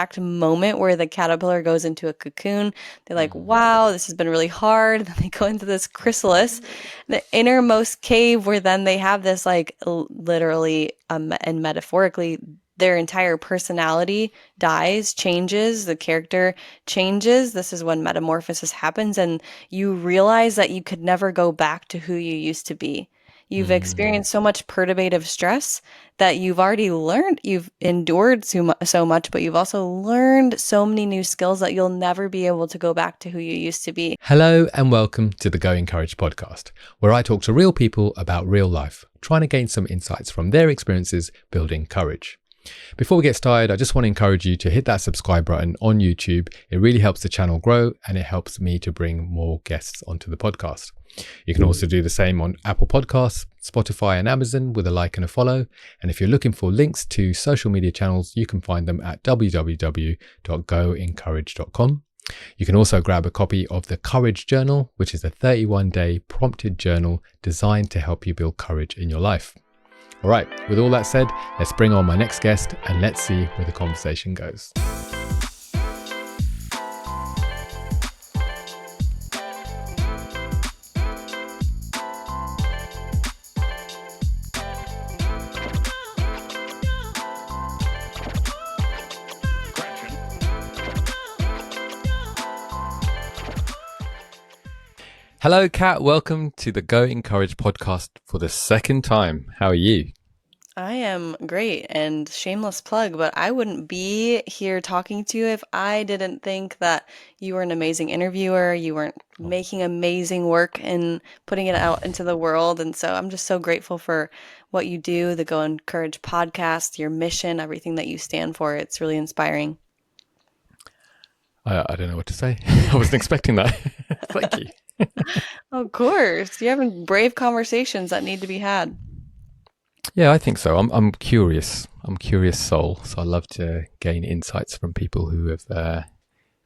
exact moment where the caterpillar goes into a cocoon. They're like, wow, this has been really hard. Then they go into this chrysalis, the innermost cave, where then they have this like literally and metaphorically their entire personality dies, changes, the character changes. This is when metamorphosis happens, and you realize that you could never go back to who you used to be. You've experienced so much perturbative stress that you've already learned, you've endured so much, but you've also learned so many new skills that you'll never be able to go back to who you used to be. Hello and welcome to the Go Encourage podcast, where I talk to real people about real life, trying to gain some insights from their experiences building courage. Before we get started, I just want to encourage you to hit that subscribe button on YouTube. It really helps the channel grow and it helps me to bring more guests onto the podcast. You can also do the same on Apple Podcasts, Spotify and Amazon with a like and a follow. And if you're looking for links to social media channels, you can find them at www.goencourage.com. You can also grab a copy of the Courage Journal, which is a 31-day prompted journal designed to help you build courage in your life. All right, with all that said, let's bring on my next guest and let's see where the conversation goes. Hello, Kat. Welcome to the Go Encourage podcast for the second time. How are you? I am great, and shameless plug, but I wouldn't be here talking to you if I didn't think that you were an amazing interviewer. You weren't making amazing work and putting it out into the world. And so I'm just so grateful for what you do, the Go Encourage podcast, your mission, everything that you stand for. It's really inspiring. I don't know what to say. I wasn't expecting that. Thank you. Of course. You're having brave conversations that need to be had. Yeah, I think so. I'm curious. I'm a curious soul. So I love to gain insights from people who have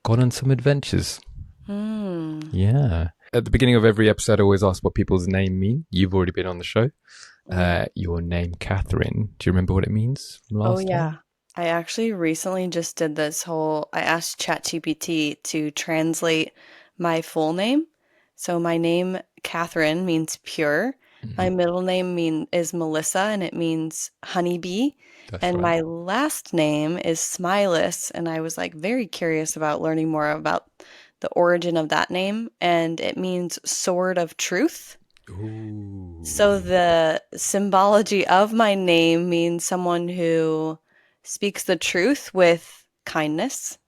gone on some adventures. Yeah. At the beginning of every episode, I always ask what people's name mean. You've already been on the show. Your name, Catherine. Do you remember what it means from last time? I actually recently just did I asked ChatGPT to translate my full name. So my name, Catherine, means pure. My middle name is Melissa, and it means honeybee. And my last name is Smailis, and I was like very curious about learning more about the origin of that name, and it means sword of truth. Ooh. So the symbology of my name means someone who speaks the truth with kindness.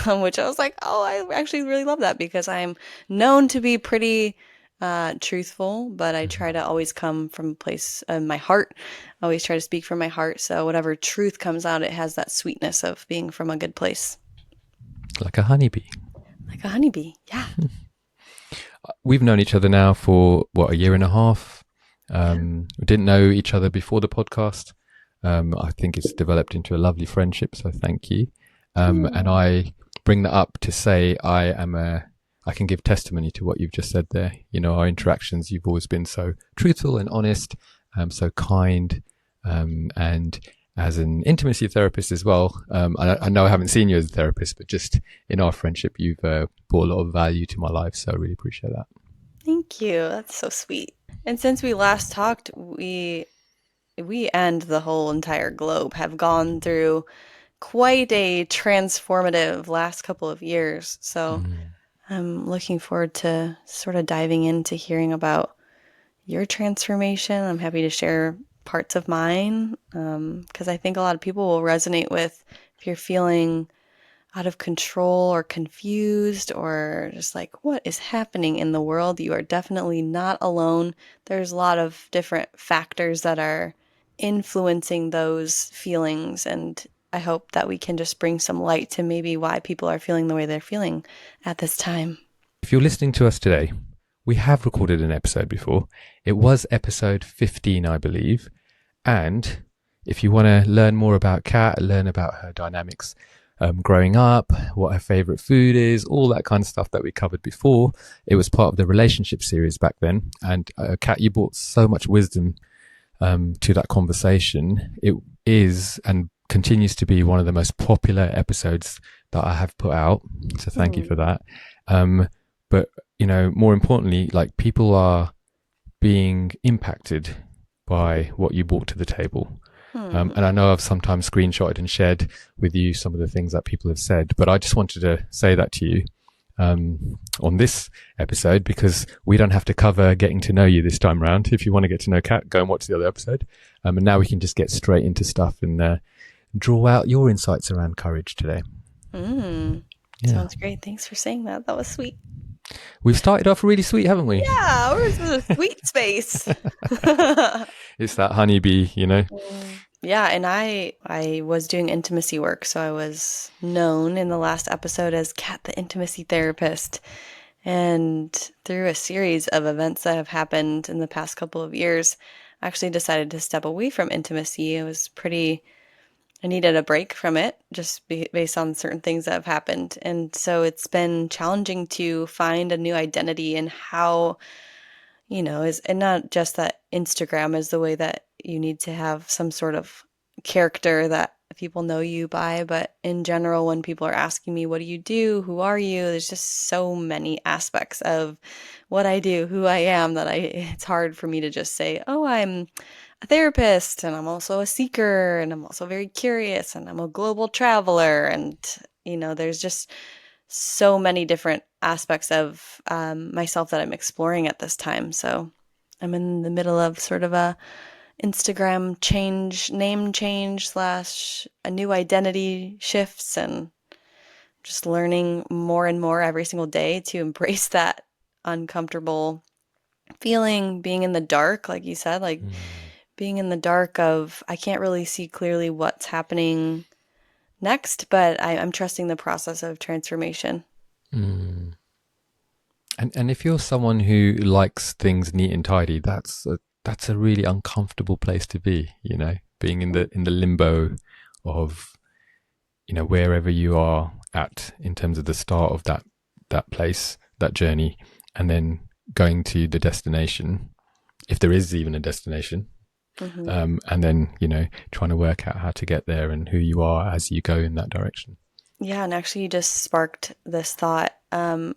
Which I was like, oh, I actually really love that because I'm known to be pretty truthful, but I try to always come from a place in my heart. I always try to speak from my heart. So whatever truth comes out, it has that sweetness of being from a good place. Like a honeybee. Like a honeybee, yeah. We've known each other now for, a year and a half. We didn't know each other before the podcast. I think it's developed into a lovely friendship, so thank you. And I bring that up to say I can give testimony to what you've just said there. You know, our interactions, you've always been so truthful and honest, so kind, and as an intimacy therapist as well. I know I haven't seen you as a therapist, but just in our friendship, you've brought a lot of value to my life. So I really appreciate that. Thank you. That's so sweet. And since we last talked, we and the whole entire globe have gone through quite a transformative last couple of years. So I'm looking forward to sort of diving into hearing about your transformation. I'm happy to share parts of mine because I think a lot of people will resonate with if you're feeling out of control or confused or just like, what is happening in the world? You are definitely not alone. There's a lot of different factors that are influencing those feelings, and I hope that we can just bring some light to maybe why people are feeling the way they're feeling at this time. If you're listening to us today, we have recorded an episode before. It was episode 15, I believe. And if you want to learn more about Kat, learn about her dynamics growing up, what her favorite food is, all that kind of stuff that we covered before, it was part of the relationship series back then. And Kat, you brought so much wisdom to that conversation. It is and continues to be one of the most popular episodes that I have put out. So thank you for that. But, you know, more importantly, like people are being impacted by what you brought to the table. And I know I've sometimes screenshotted and shared with you some of the things that people have said, but I just wanted to say that to you on this episode, because we don't have to cover getting to know you this time around. If you want to get to know Kat, go and watch the other episode. And now we can just get straight into stuff and draw out your insights around courage today. Sounds great. Thanks for saying that. That was sweet. We've started off really sweet, haven't we? Yeah, we're in a sweet space. It's that honeybee, you know? Yeah, and I was doing intimacy work, so I was known in the last episode as Kat the intimacy therapist. And through a series of events that have happened in the past couple of years, I actually decided to step away from intimacy. I needed a break from it, just based on certain things that have happened. And so it's been challenging to find a new identity in how, and not just that Instagram is the way that you need to have some sort of character that people know you by, but in general, when people are asking me, what do you do? Who are you? There's just so many aspects of what I do, who I am, that it's hard for me to just say, oh, I'm a therapist, and I'm also a seeker, and I'm also very curious, and I'm a global traveler. And, there's just so many different aspects of myself that I'm exploring at this time. So I'm in the middle of sort of a Instagram name change / a new identity shifts, and just learning more and more every single day to embrace that uncomfortable feeling, being in the dark, like you said, like being in the dark of, I can't really see clearly what's happening next, but I'm trusting the process of transformation. And if you're someone who likes things neat and tidy, that's a really uncomfortable place to be, being in the limbo of, wherever you are at in terms of the start of that place, that journey, and then going to the destination, if there is even a destination. And then, trying to work out how to get there and who you are as you go in that direction. Yeah, and actually you just sparked this thought.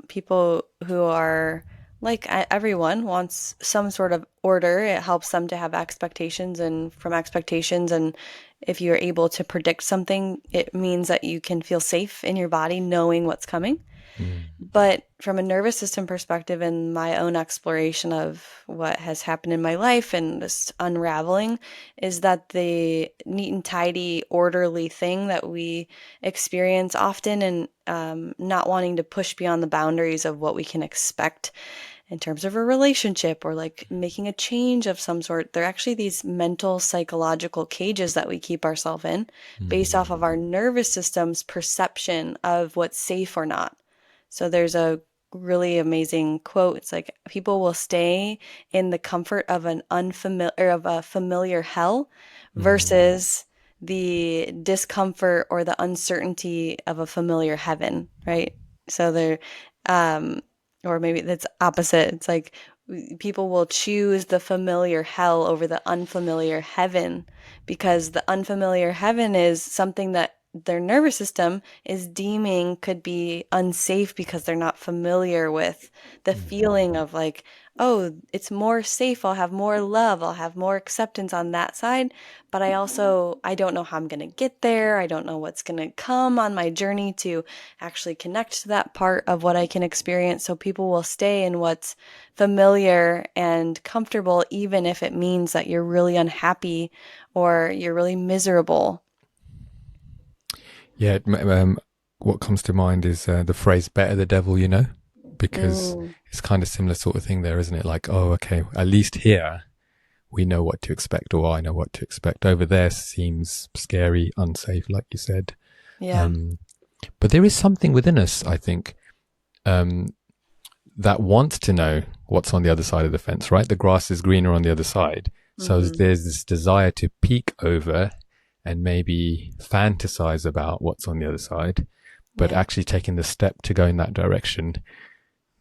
People who are, like everyone, wants some sort of order. It helps them to have expectations, and from expectations, and if you're able to predict something, it means that you can feel safe in your body knowing what's coming. But from a nervous system perspective, and my own exploration of what has happened in my life and this unraveling, is that the neat and tidy, orderly thing that we experience often, and not wanting to push beyond the boundaries of what we can expect in terms of a relationship or like making a change of some sort, they're actually these mental, psychological cages that we keep ourselves in based off of our nervous system's perception of what's safe or not. So there's a really amazing quote. It's like, people will stay in the comfort of a familiar hell versus the discomfort or the uncertainty of a familiar heaven, right? So or maybe that's opposite. It's like people will choose the familiar hell over the unfamiliar heaven, because the unfamiliar heaven is something that their nervous system is deeming could be unsafe because they're not familiar with the feeling of like, oh, it's more safe. I'll have more love. I'll have more acceptance on that side. But I don't know how I'm going to get there. I don't know what's going to come on my journey to actually connect to that part of what I can experience. So people will stay in what's familiar and comfortable, even if it means that you're really unhappy or you're really miserable. Yeah, what comes to mind is the phrase "better the devil you know," because it's kind of similar sort of thing there, isn't it? Like, oh, okay, at least here we know what to expect, or I know what to expect. Over there seems scary, unsafe, like you said. Yeah. But there is something within us, I think, that wants to know what's on the other side of the fence, right? The grass is greener on the other side. So there's this desire to peek over and maybe fantasize about what's on the other side, but actually taking the step to go in that direction,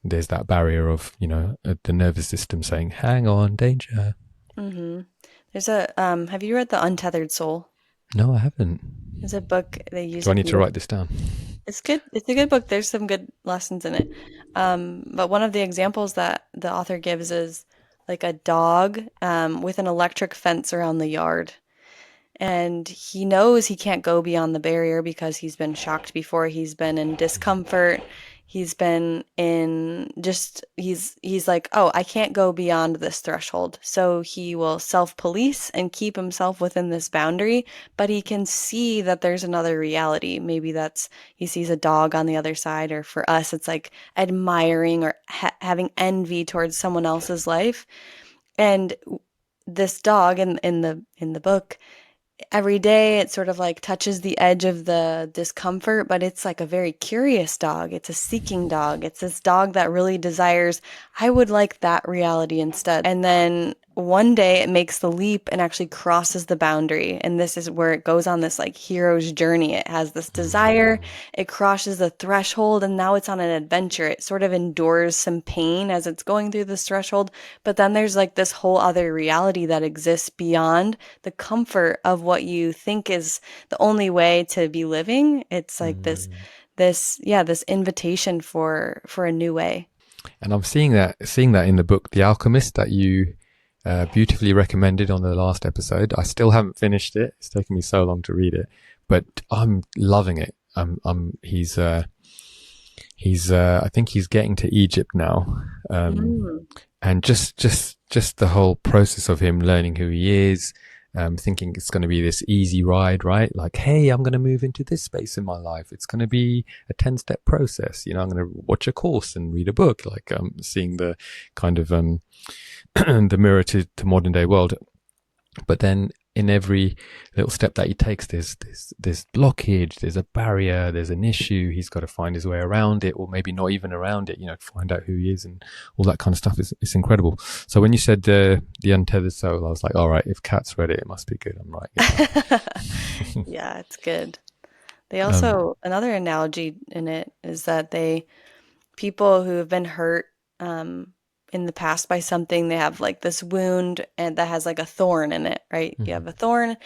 there's that barrier of, the nervous system saying, hang on, danger. There's have you read The Untethered Soul? No, I haven't. It's a book they use Do I a need to beautiful. write this down? It's good. It's a good book. There's some good lessons in it. But one of the examples that the author gives is like a dog with an electric fence around the yard. And he knows he can't go beyond the barrier because he's been shocked before. He's been in discomfort. He's been in just he's like, "Oh, I can't go beyond this threshold." So he will self-police and keep himself within this boundary, but he can see that there's another reality. Maybe that's he sees a dog on the other side, or for us it's like admiring or having envy towards someone else's life. And this dog in the book, every day it sort of like touches the edge of the discomfort, but it's like a very curious dog. It's a seeking dog. It's this dog that really desires, I would like that reality instead. And then one day it makes the leap and actually crosses the boundary. And this is where it goes on this like hero's journey. It has this desire, it crosses the threshold, and now it's on an adventure. It sort of endures some pain as it's going through this threshold, but then there's like this whole other reality that exists beyond the comfort of what you think is the only way to be living. It's like this invitation for a new way. And I'm seeing that in the book, The Alchemist, that you beautifully recommended on the last episode. I still haven't finished it. It's taken me so long to read it, but I'm loving it. I think he's getting to Egypt now. Mm. And just the whole process of him learning who he is, thinking it's going to be this easy ride, right? Like, hey, I'm going to move into this space in my life. It's going to be a 10-step process. I'm going to watch a course and read a book, like, seeing the kind of, the mirror to modern day world. But then in every little step that he takes, there's blockage, there's a barrier, there's an issue. He's got to find his way around it, or maybe not even around it, find out who he is and all that kind of stuff. It's incredible. So when you said the Untethered Soul, I was like, all right, if Kat's read it, it must be good. I'm right. Yeah, it's good. They um, also, another analogy in it is that people who have been hurt in the past by something, they have like this wound and that has like a thorn in it, right? You have mhm, a thorn,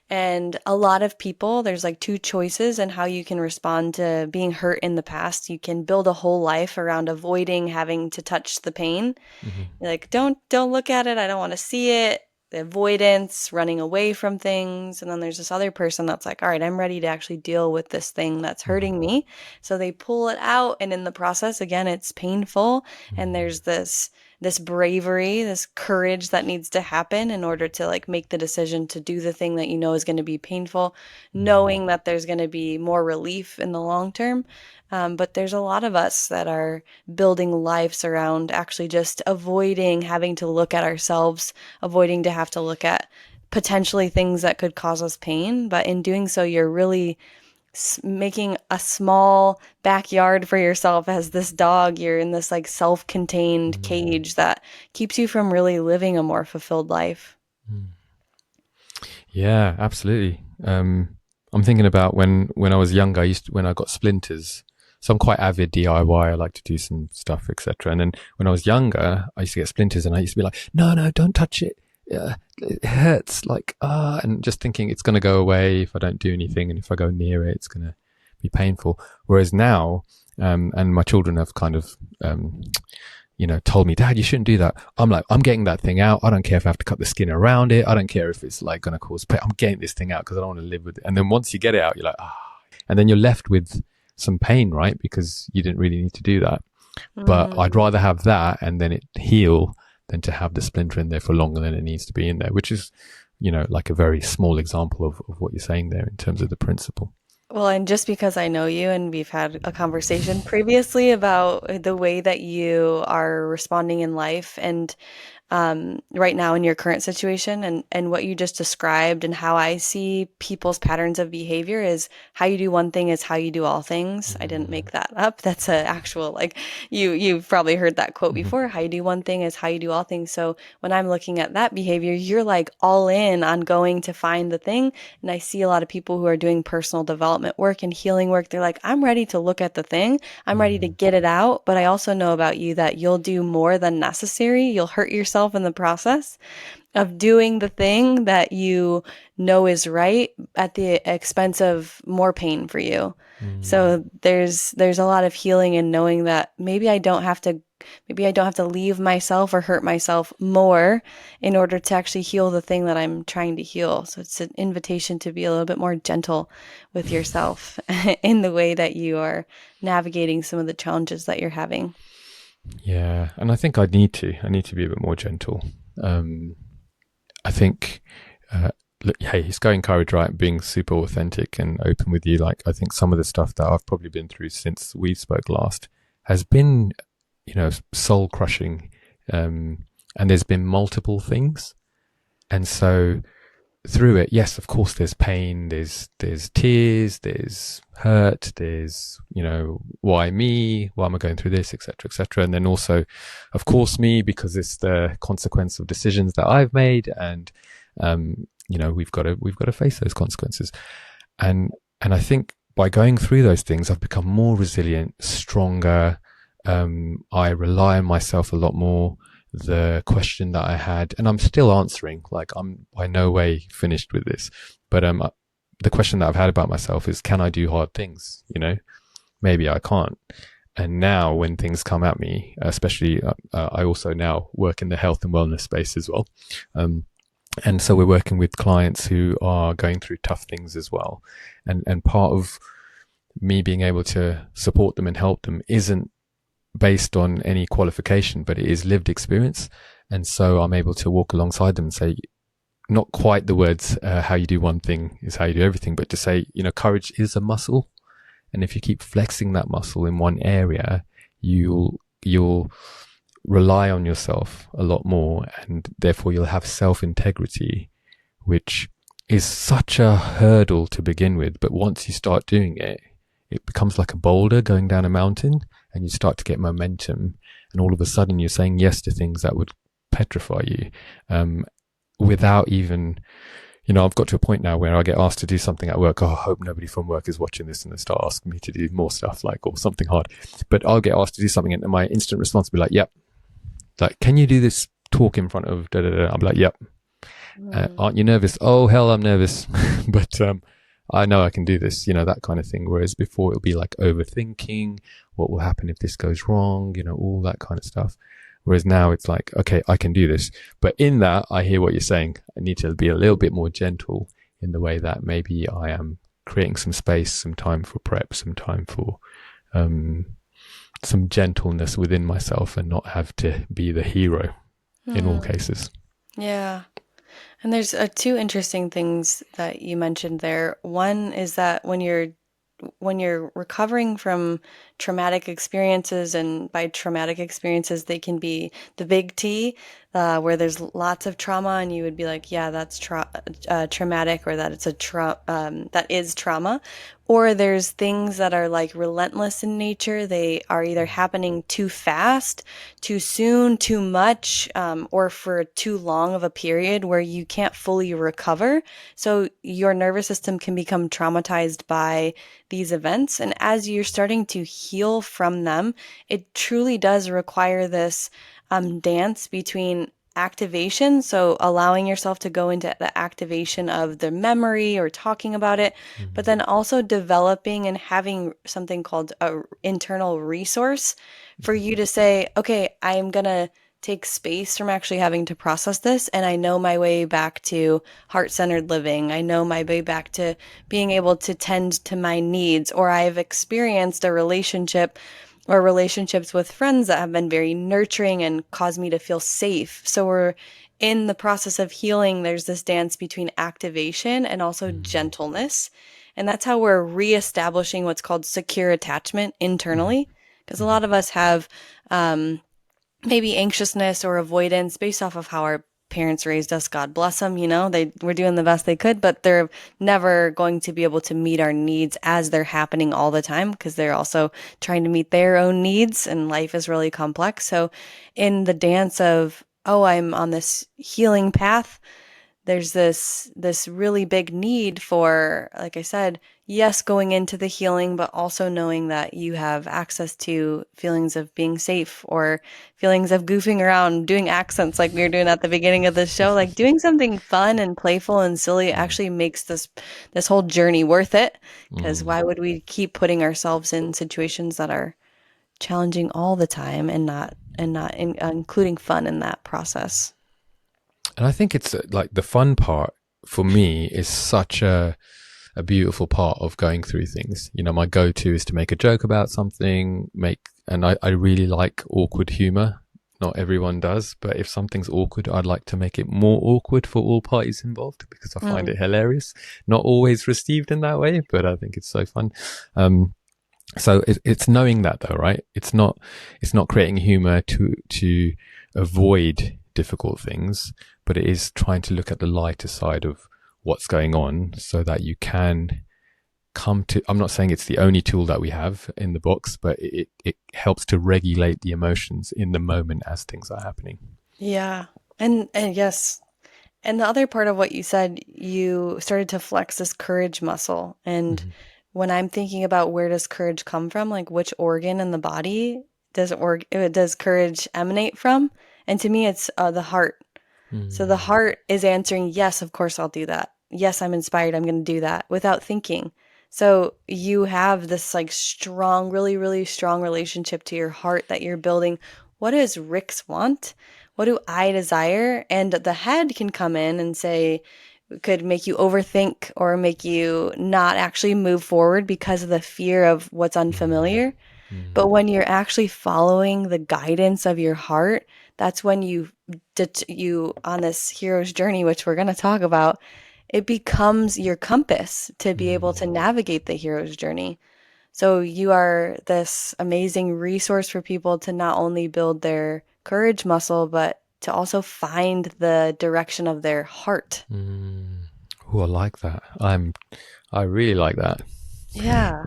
and a lot of people, there's like two choices in how you can respond to being hurt in the past. You can build a whole life around avoiding having to touch the pain. mhm, You're like, don't look at it. I don't want to see it. The avoidance, running away from things. And then there's this other person that's like, all right, I'm ready to actually deal with this thing that's mhm, hurting me. So they pull it out, and in the process, again, it's painful. And mhm, there's this bravery, this courage that needs to happen in order to like make the decision to do the thing that you know is going to be painful, knowing that there's going to be more relief in the long term. But there's a lot of us that are building lives around actually just avoiding having to look at ourselves, avoiding to have to look at potentially things that could cause us pain. But in doing so, you're really making a small backyard for yourself as this dog. You're in this like self-contained mhm, cage that keeps you from really living a more fulfilled life. mhm. Yeah, absolutely. I'm thinking about when I was younger. When I got splinters. So I'm quite avid DIY. I like to do some stuff, etc. And then when I was younger, I used to get splinters, and I used to be like, "No, no, don't touch it. It hurts." Like, and just thinking it's going to go away if I don't do anything, and if I go near it, it's going to be painful. Whereas now, and my children have kind of, told me, Dad, you shouldn't do that. I'm like, I'm getting that thing out. I don't care if I have to cut the skin around it. I don't care if it's like going to cause pain. I'm getting this thing out because I don't want to live with it. And then once you get it out, you're like, and then you're left with some pain, right? Because you didn't really need to do that. But I'd Mm. rather have that and then it heal than to have the splinter in there for longer than it needs to be in there, which is, like a very small example of what you're saying there in terms of the principle. Well, and just because I know you and we've had a conversation previously about the way that you are responding in life and right now in your current situation, and what you just described and how I see people's patterns of behavior is how you do one thing is how you do all things. I didn't Mm-hmm. make that up. That's a actual like you've probably heard that quote Mm-hmm. before. How you do one thing is how you do all things. So when I'm looking at that behavior, you're like all in on going to find the thing. And I see a lot of people who are doing personal development work and healing work. They're like, I'm ready to look at the thing. I'm ready to Mm-hmm. get it out. But I also know about you that you'll do more than necessary. You'll hurt yourself in the process. of doing the thing that you know is right at the expense of more pain for you. Mm. So there's a lot of healing in knowing that maybe I don't have to leave myself or hurt myself more in order to actually heal the thing that I'm trying to heal. So it's an invitation to be a little bit more gentle with yourself in the way that you are navigating some of the challenges that you're having. Yeah, and I think I need to be a bit more gentle. Um, I think, uh, look, hey, it's going courage, right? Being super authentic and open with you. Like, I think some of the stuff that I've probably been through since we spoke last has been, soul crushing. And there's been multiple things. And so through it, yes, of course, there's pain, there's tears, there's hurt, there's why me, why am I going through this, etc., etc. And then also, of course, me, because it's the consequence of decisions that I've made, and we've got to face those consequences. And I think by going through those things, I've become more resilient, stronger. I rely on myself a lot more. The question that I had, and I'm still answering, like I'm by no way finished with this, but the question that I've had about myself is, can I do hard things? Maybe I can't. And now when things come at me, especially, I also now work in the health and wellness space as well. And so we're working with clients who are going through tough things as well. And part of me being able to support them and help them isn't based on any qualification, but it is lived experience. And so I'm able to walk alongside them and say, not quite the words, how you do one thing is how you do everything, but to say, courage is a muscle. And if you keep flexing that muscle in one area, you'll rely on yourself a lot more, and therefore you'll have self-integrity, which is such a hurdle to begin with. But once you start doing it, it becomes like a boulder going down a mountain, and you start to get momentum. And all of a sudden you're saying yes to things that would petrify you, without even, I've got to a point now where I get asked to do something at work. Oh, I hope nobody from work is watching this and they start asking me to do more stuff, like, or something hard. But I'll get asked to do something, and my instant response will be like, yep. Like, can you do this talk in front of da da da? I'm like, yep. Aren't you nervous? Oh, hell, I'm nervous. But I know I can do this, that kind of thing. Whereas before it'll be like overthinking, what will happen if this goes wrong, all that kind of stuff. Whereas now it's like, okay, I can do this. But in that, I hear what you're saying. I need to be a little bit more gentle in the way that maybe I am creating some space, some time for prep, some time for some gentleness within myself, and not have to be the hero in all cases. Yeah. And there's two interesting things that you mentioned there. One is that when you're recovering from traumatic experiences, and by traumatic experiences, they can be the big T, where there's lots of trauma, and you would be like, yeah, that's traumatic, or that that is trauma. Or there's things that are like relentless in nature. They are either happening too fast, too soon, too much, or for too long of a period where you can't fully recover. So your nervous system can become traumatized by these events. And as you're starting to heal from them, it truly does require this dance between activation. So allowing yourself to go into the activation of the memory or talking about it, but then also developing and having something called a internal resource for you to say, okay, I'm going to take space from actually having to process this. And I know my way back to heart-centered living. I know my way back to being able to tend to my needs, or I've experienced a relationship or relationships with friends that have been very nurturing and caused me to feel safe. So we're in the process of healing. There's this dance between activation and also gentleness. And that's how we're reestablishing what's called secure attachment internally. Because a lot of us have maybe anxiousness or avoidance based off of how our parents raised us. God bless them. They were doing the best they could, but they're never going to be able to meet our needs as they're happening all the time, because they're also trying to meet their own needs, and life is really complex. So in the dance of, oh, I'm on this healing path, there's this really big need for, like I said, yes, going into the healing, but also knowing that you have access to feelings of being safe or feelings of goofing around, doing accents like we were doing at the beginning of the show. Like doing something fun and playful and silly Mm, actually makes this whole journey worth it. Because mm. why would we keep putting ourselves in situations that are challenging all the time and not including fun in that process? And I think it's like the fun part for me is such a beautiful part of going through things. You know, my go-to is to make a joke about something, and I really like awkward humor. Not everyone does, but if something's awkward, I'd like to make it more awkward for all parties involved because I find Mm. it hilarious. Not always received in that way, but I think it's so fun. Um, it's knowing that though, right? It's not creating humor to avoid difficult things, but it is trying to look at the lighter side of what's going on so that you can come to, I'm not saying it's the only tool that we have in the box, but it helps to regulate the emotions in the moment as things are happening. Yeah. And yes. And the other part of what you said, you started to flex this courage muscle. And Mm-hmm. when I'm thinking about where does courage come from, like which organ in the body does courage emanate from? And to me, it's the heart. So the Mm. heart is answering, yes, of course I'll do that. Yes, I'm inspired. I'm going to do that without thinking. So you have this like strong, really, really strong relationship to your heart that you're building. What does Rix want? What do I desire? And the head can come in and say, could make you overthink or make you not actually move forward because of the fear of what's Mm. unfamiliar. But Mm. when you're actually following the guidance of your heart, that's when you on this hero's journey, which we're going to talk about, it becomes your compass to be able to Mm. navigate the hero's journey. So you are this amazing resource for people to not only build their courage muscle, but to also find the direction of their heart. Mm. Oh, I like that. I really like that. Yeah.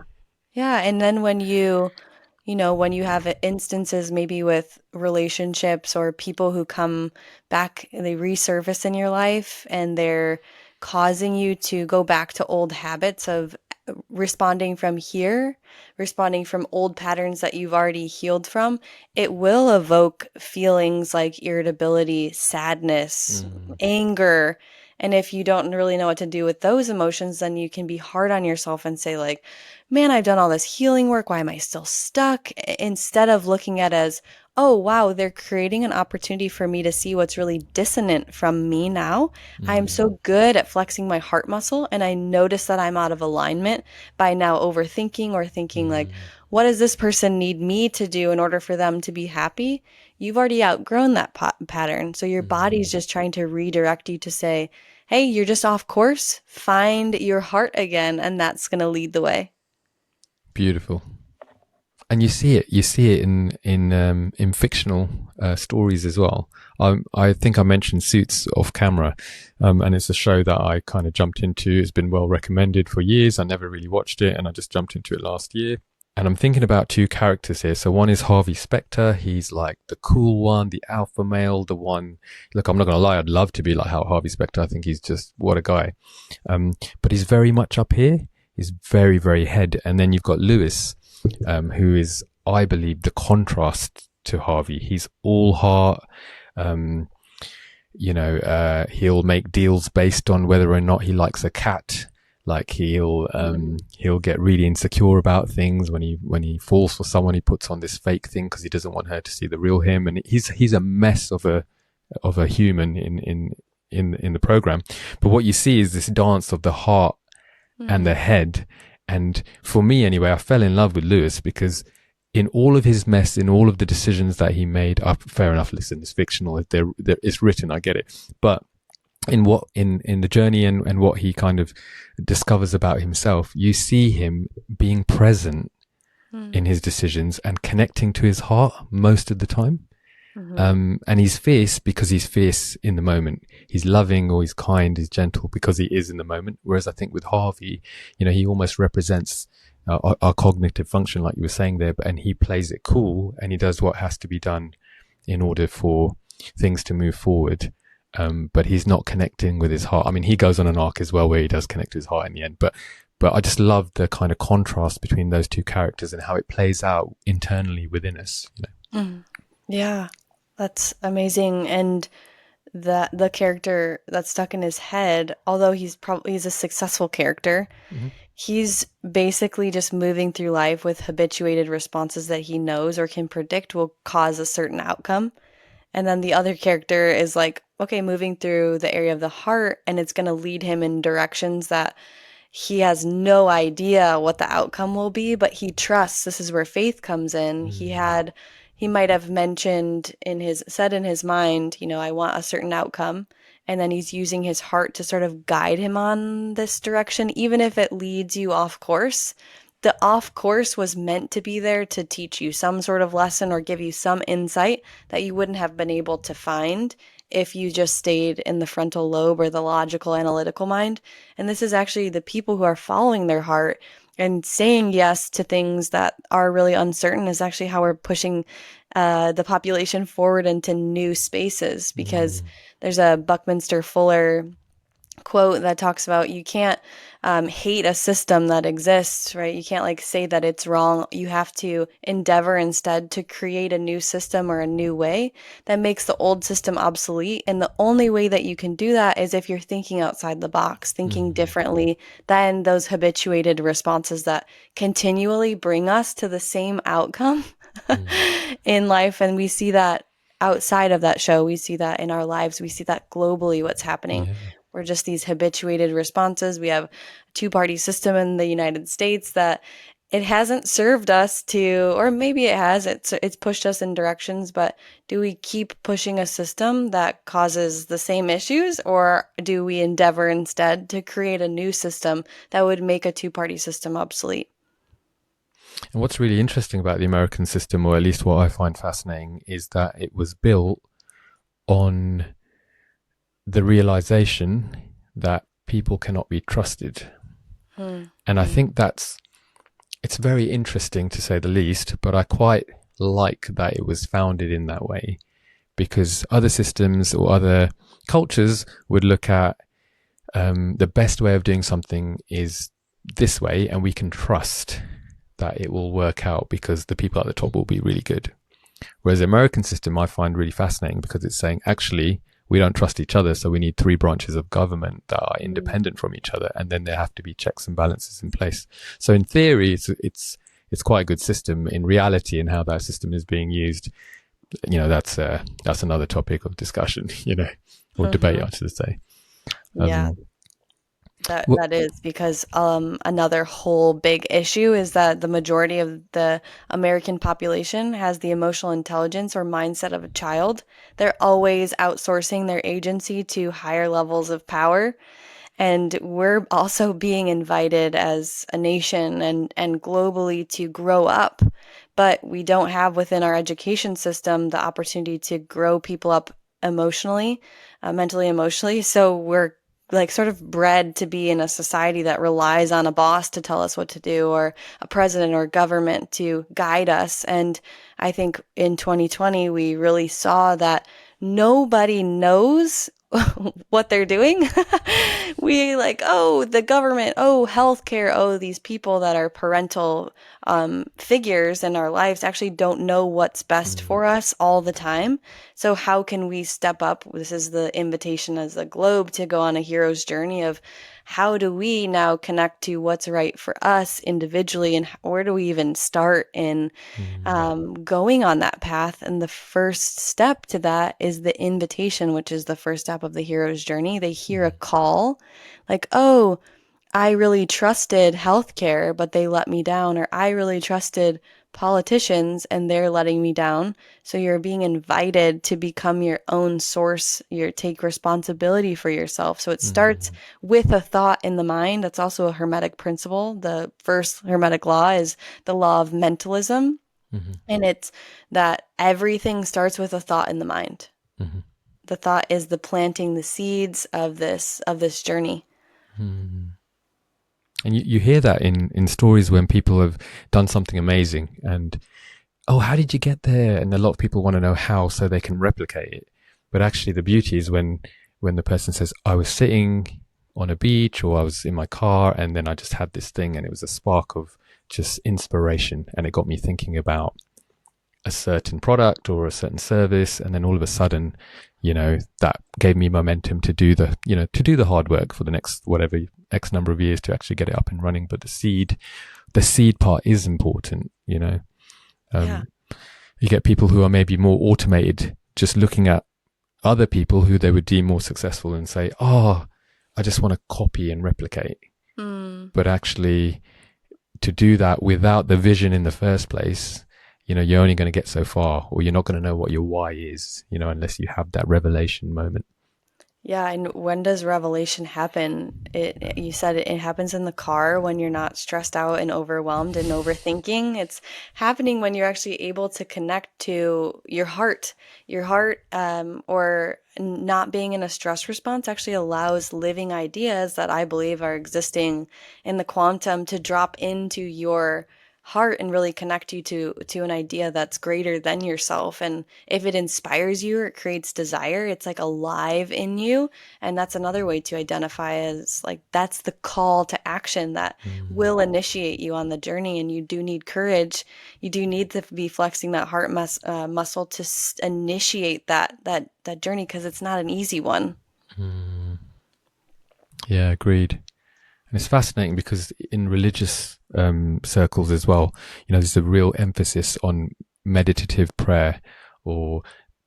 Yeah, and then when you have instances maybe with relationships or people who come back, they resurface in your life and they're causing you to go back to old habits of responding from here, responding from old patterns that you've already healed from, it will evoke feelings like irritability, sadness, Mm. anger. And if you don't really know what to do with those emotions, then you can be hard on yourself and say, like, man, I've done all this healing work. Why am I still stuck? Instead of looking at it as, oh, wow, they're creating an opportunity for me to see what's really dissonant from me now. I am Mm. so good at flexing my heart muscle, and I notice that I'm out of alignment by now overthinking or thinking, like, Mm. what does this person need me to do in order for them to be happy? You've already outgrown that pattern. So your body's Mm. just trying to redirect you to say, hey, you're just off course. Find your heart again, and that's going to lead the way. Beautiful. And you see it in fictional stories as well. I think I mentioned Suits off camera, and it's a show that I kind of jumped into. It's been well recommended for years. I never really watched it, and I just jumped into it last year. And I'm thinking about two characters here. So one is Harvey Specter. He's like the cool one, the alpha male, the one. Look, I'm not gonna lie. I'd love to be like how Harvey Specter. I think he's just what a guy. But he's very much up here. He's very, very head. And then you've got Lewis, who is, I believe, the contrast to Harvey. He's all heart. Um, he'll make deals based on whether or not he likes a cat. Like he'll get really insecure about things when he falls for someone. He puts on this fake thing because he doesn't want her to see the real him. And he's a mess of a human in the program. But what you see is this dance of the heart and the Mm. head. And for me, anyway, I fell in love with Lewis because in all of his mess, in all of the decisions that he made, fair enough, listen, it's fictional. It's written, I get it. But in the journey and what he kind of discovers about himself, you see him being present in Mm. his decisions and connecting to his heart most of the time. Mhm. And he's fierce because he's fierce in the moment. He's loving or he's kind, he's gentle because he is in the moment. Whereas I think with Harvey, he almost represents our cognitive function, like you were saying there, and he plays it cool and he does what has to be done in order for things to move forward. but he's not connecting with his heart. I mean, he goes on an arc as well where he does connect to his heart in the end, but I just love the kind of contrast between those two characters and how it plays out internally within us. Mm. Yeah, that's amazing. And the character that's stuck in his head, although he's a successful character, Mm-hmm. he's basically just moving through life with habituated responses that he knows or can predict will cause a certain outcome. And then the other character is like, okay, moving through the area of the heart, and it's going to lead him in directions that he has no idea what the outcome will be, but he trusts. This is where faith comes in. He might have mentioned said in his mind, I want a certain outcome. And then he's using his heart to sort of guide him on this direction, even if it leads you off course. The off course was meant to be there to teach you some sort of lesson or give you some insight that you wouldn't have been able to find if you just stayed in the frontal lobe or the logical analytical mind. And this is actually the people who are following their heart and saying yes to things that are really uncertain is actually how we're pushing the population forward into new spaces, because there's a Buckminster Fuller quote that talks about you can't hate a system that exists, right? You can't like say that it's wrong. You have to endeavor instead to create a new system or a new way that makes the old system obsolete. And the only way that you can do that is if you're thinking outside the box, thinking differently than those habituated responses that continually bring us to the same outcome in life. And we see that outside of that show. We see that in our lives. We see that globally, what's happening. Yeah. We're just these habituated responses. We have a two-party system in the United States that it hasn't served us to, or maybe it has, it's pushed us in directions, but do we keep pushing a system that causes the same issues, or do we endeavor instead to create a new system that would make a two-party system obsolete? And what's really interesting about the American system, or at least what I find fascinating, is that it was built on the realization that people cannot be trusted. And I think it's very interesting to say the least, but I quite like that it was founded in that way, because other systems or other cultures would look at the best way of doing something is this way, and we can trust that it will work out because the people at the top will be really good. Whereas the American system I find really fascinating because it's saying, actually, we don't trust each other, so we need three branches of government that are independent from each other, and then there have to be checks and balances in place. So in theory, it's quite a good system. In reality, and how that system is being used, that's another topic of discussion, or debate, I should say. Yeah. That is because another whole big issue is that the majority of the American population has the emotional intelligence or mindset of a child. They're always outsourcing their agency to higher levels of power. And we're also being invited as a nation and globally to grow up. But we don't have within our education system the opportunity to grow people up emotionally, mentally, emotionally. So we're like sort of bred to be in a society that relies on a boss to tell us what to do, or a president or government to guide us. And I think in 2020, we really saw that nobody knows what they're doing. We like, oh, the government, oh, healthcare, oh, these people that are parental figures in our lives actually don't know what's best for us all the time. So how can we step up? This is the invitation as a globe to go on a hero's journey of how do we now connect to what's right for us individually, and where do we even start in going on that path? And the first step to that is the invitation, which is the first step of the hero's journey. They hear a call like, oh, I really trusted healthcare, but they let me down, or I really trusted politicians and they're letting me down. So you're being invited to become your own source. You take responsibility for yourself. So it starts with a thought in the mind. That's also a Hermetic principle. The first Hermetic law is the law of mentalism. And it's that everything starts with a thought in the mind. The thought is the planting the seeds of this journey. And you hear that in stories when people have done something amazing and, oh, how did you get there? And a lot of people want to know how so they can replicate it. But actually the beauty is when the person says, I was sitting on a beach or I was in my car and then I just had this thing and it was a spark of just inspiration and it got me thinking about a certain product or a certain service, and then all of a sudden, that gave me momentum to do the hard work for the next whatever X number of years to actually get it up and running. But the seed part is important. Yeah. You get people who are maybe more automated, just looking at other people who they would deem more successful and say, oh, I just want to copy and replicate. Mm. But actually, to do that without the vision in the first place, you're only going to get so far, or you're not going to know what your why is, unless you have that revelation moment. Yeah, and when does revelation happen? You said it happens in the car when you're not stressed out and overwhelmed and overthinking. It's happening when you're actually able to connect to your heart. Your heart, or not being in a stress response actually allows living ideas that I believe are existing in the quantum to drop into your heart and really connect you to an idea that's greater than yourself. And if it inspires you or it creates desire, it's like alive in you. And that's another way to identify as like that's the call to action that Mm. will initiate you on the journey. And you do need courage. You do need to be flexing that muscle to initiate that journey because it's not an easy one. Mm. Yeah, agreed. And it's fascinating because in religious circles as well, there's a real emphasis on meditative prayer or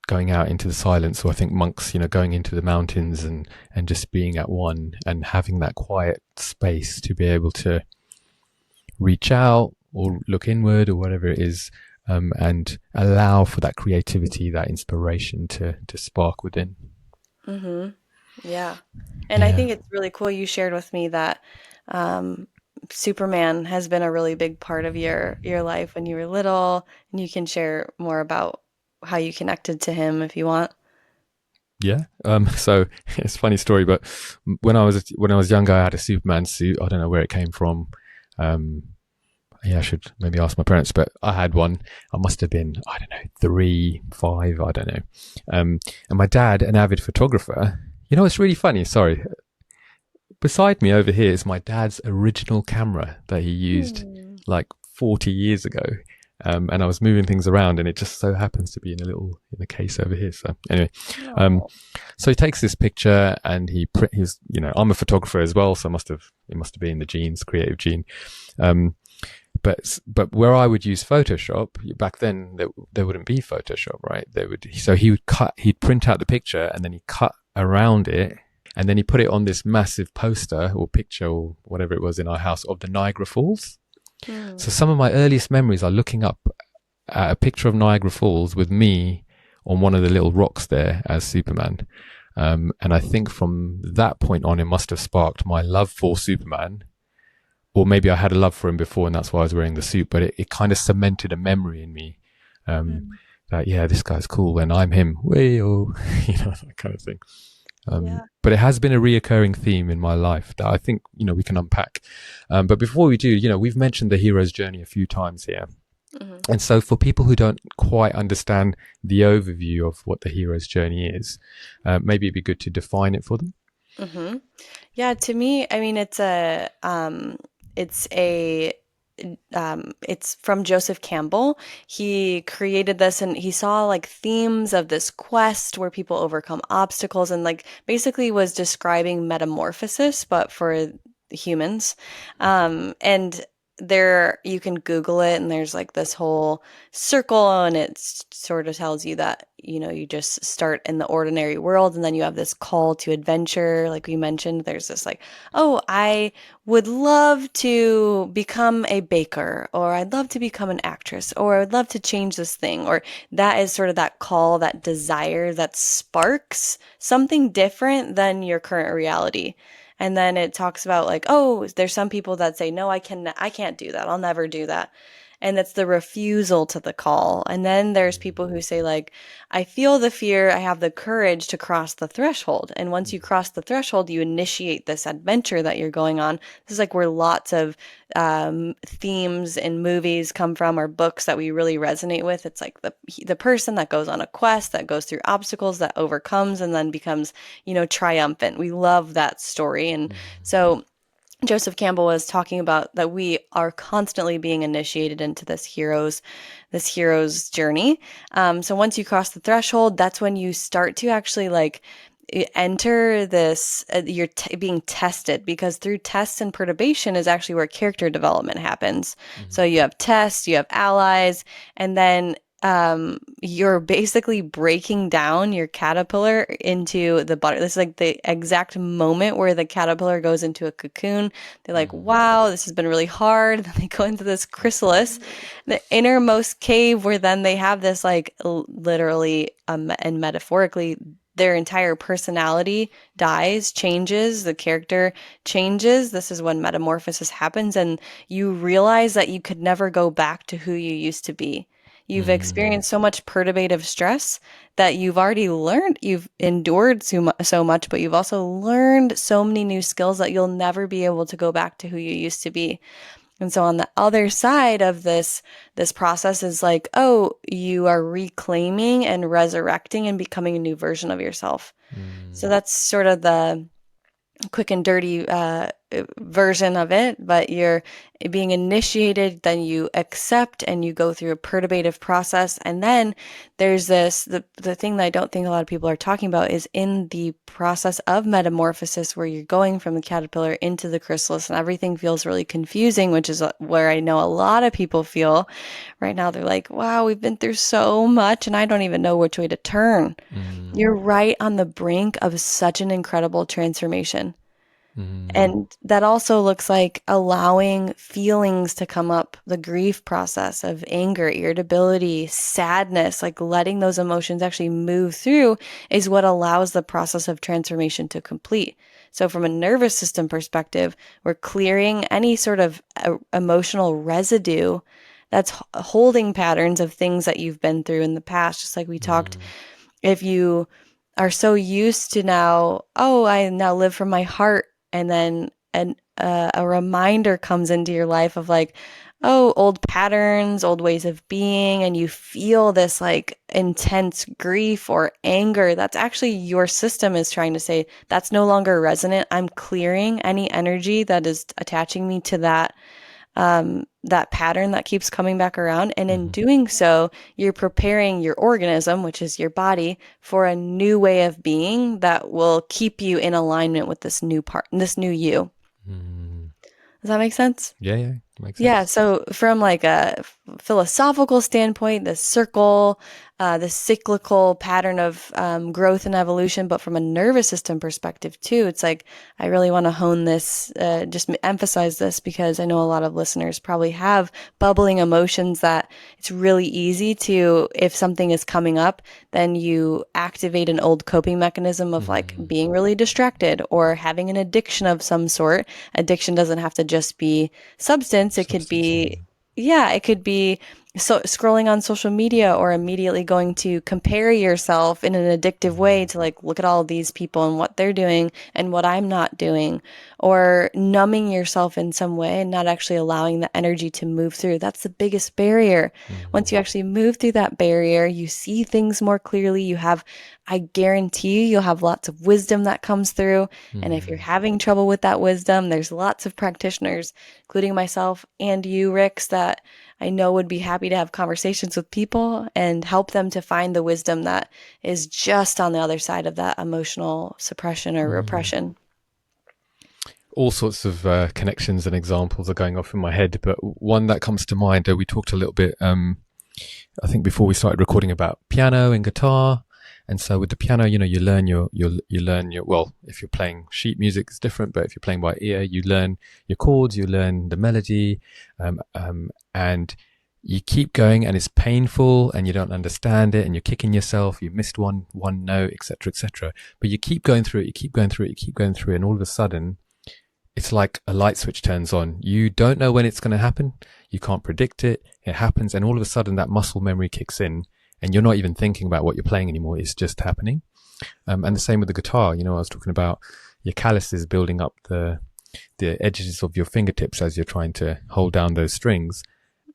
going out into the silence. Or I think monks, going into the mountains and just being at one and having that quiet space to be able to reach out or look inward or whatever it is, and allow for that creativity, that inspiration to spark within. Mm-hmm. Yeah. And I Yeah. think it's really cool you shared with me that um, Superman has been a really big part of your life when you were little, and you can share more about how you connected to him if you want. Yeah. So it's a funny story, but when I was younger, I had a Superman suit. I don't know where it came from. Um, yeah, I should maybe ask my parents, but I had one. I must have been, I don't know, 3, 5, I don't know. And my dad, an avid photographer, it's really funny. Sorry. Beside me over here is my dad's original camera that he used Hmm. like 40 years ago. And I was moving things around and it just so happens to be in a case over here. So anyway, um, Oh. so he takes this picture and he's, I'm a photographer as well. So it must have been the genes, creative gene. Um, but where I would use Photoshop back then, there wouldn't be Photoshop, right? So he'd print out the picture and then he cut around it. And then he put it on this massive poster or picture or whatever it was in our house of the Niagara Falls. Hmm. So some of my earliest memories are looking up at a picture of Niagara Falls with me on one of the little rocks there as Superman. And I think from that point on, it must have sparked my love for Superman. Or maybe I had a love for him before and that's why I was wearing the suit, but it kind of cemented a memory in me. Hmm. That, yeah, this guy's cool and I'm him. Way-oh, that kind of thing. Yeah. But it has been a reoccurring theme in my life that I think, we can unpack. But before we do, we've mentioned the hero's journey a few times here. Hmm. And so for people who don't quite understand the overview of what the hero's journey is, maybe it'd be good to define it for them. Hmm. Yeah, to me, I mean, it's a it's from Joseph Campbell. He created this and he saw like themes of this quest where people overcome obstacles and like basically was describing metamorphosis, but for humans. And there you can Google it and there's like this whole circle and it sort of tells you that, you just start in the ordinary world and then you have this call to adventure. Like we mentioned, there's this like, oh, I would love to become a baker, or I'd love to become an actress, or I would love to change this thing, or that is sort of that call, that desire that sparks something different than your current reality. And then it talks about like, oh, there's some people that say, no, I can't do that. I'll never do that. and that's the refusal to the call. And then there's people who say like, I feel the fear, I have the courage to cross the threshold. And once you cross the threshold, you initiate this adventure that you're going on. This is like where lots of themes in movies come from, or books that we really resonate with. It's like the person that goes on a quest, that goes through obstacles, that overcomes, and then becomes, triumphant. We love that story. And so Joseph Campbell was talking about that we are constantly being initiated into this hero's journey. So once you cross the threshold, that's when you start to actually like enter this. You're being tested, because through tests and perturbation is actually where character development happens. So you have tests, you have allies, and then you're basically breaking down your caterpillar into the butter. This is like the exact moment where the caterpillar goes into a cocoon. They're like, wow, this has been really hard. Then they go into this chrysalis, the innermost cave, where then they have this like literally and metaphorically, their entire personality dies, changes, the character changes. This is when metamorphosis happens, and you realize that you could never go back to who you used to be. You've experienced so much perturbative stress that you've already learned, you've endured so much, but you've also learned so many new skills that you'll never be able to go back to who you used to be. And so on the other side of this process is like, oh, you are reclaiming and resurrecting and becoming a new version of yourself. So that's sort of the quick and dirty version of it, but you're being initiated, then you accept, and you go through a perturbative process. And then there's the thing that I don't think a lot of people are talking about is in the process of metamorphosis, where you're going from the caterpillar into the chrysalis, and everything feels really confusing, which is where I know a lot of people feel right now. They're like, wow, we've been through so much and I don't even know which way to turn. You're right on the brink of such an incredible transformation. And that also looks like allowing feelings to come up, the grief process of anger, irritability, sadness, like letting those emotions actually move through is what allows the process of transformation to complete. So from a nervous system perspective, we're clearing any sort of emotional residue that's holding patterns of things that you've been through in the past. Just like we talked, if you are so used to now, oh, I now live from my heart, and then a reminder comes into your life of like, oh, old patterns, old ways of being, and you feel this like intense grief or anger, that's actually your system is trying to say, that's no longer resonant. I'm clearing any energy that is attaching me to that pattern that keeps coming back around. And in doing so, you're preparing your organism, which is your body, for a new way of being that will keep you in alignment with this new you. Does that make sense? Yeah, makes sense. Yeah, so from like a philosophical standpoint, the circle, the cyclical pattern of growth and evolution, but from a nervous system perspective too, it's like I really want to hone this, just emphasize this, because I know a lot of listeners probably have bubbling emotions that it's really easy to, if something is coming up, then you activate an old coping mechanism of like being really distracted or having an addiction of some sort. Addiction doesn't have to just be substance. It could be, it could be so scrolling on social media, or immediately going to compare yourself in an addictive way to like, look at all these people and what they're doing and what I'm not doing, or numbing yourself in some way and not actually allowing the energy to move through. That's the biggest barrier. Once you actually move through that barrier, you see things more clearly. I guarantee you'll have lots of wisdom that comes through. And if you're having trouble with that wisdom, there's lots of practitioners, including myself and you, Rix, that I know would be happy to have conversations with people and help them to find the wisdom that is just on the other side of that emotional suppression or repression. All sorts of connections and examples are going off in my head, but one that comes to mind, we talked a little bit, I think before we started recording, about piano and guitar. And so with the piano, you learn your, well, if you're playing sheet music, it's different, but if you're playing by ear, you learn your chords, you learn the melody, and you keep going, and it's painful and you don't understand it and you're kicking yourself, you missed one note, etc., etc. But you keep going through it, and all of a sudden, it's like a light switch turns on. You don't know when it's going to happen. You can't predict it. It happens. And all of a sudden that muscle memory kicks in and you're not even thinking about what you're playing anymore. It's just happening. And the same with the guitar. I was talking about your calluses building up the edges of your fingertips as you're trying to hold down those strings.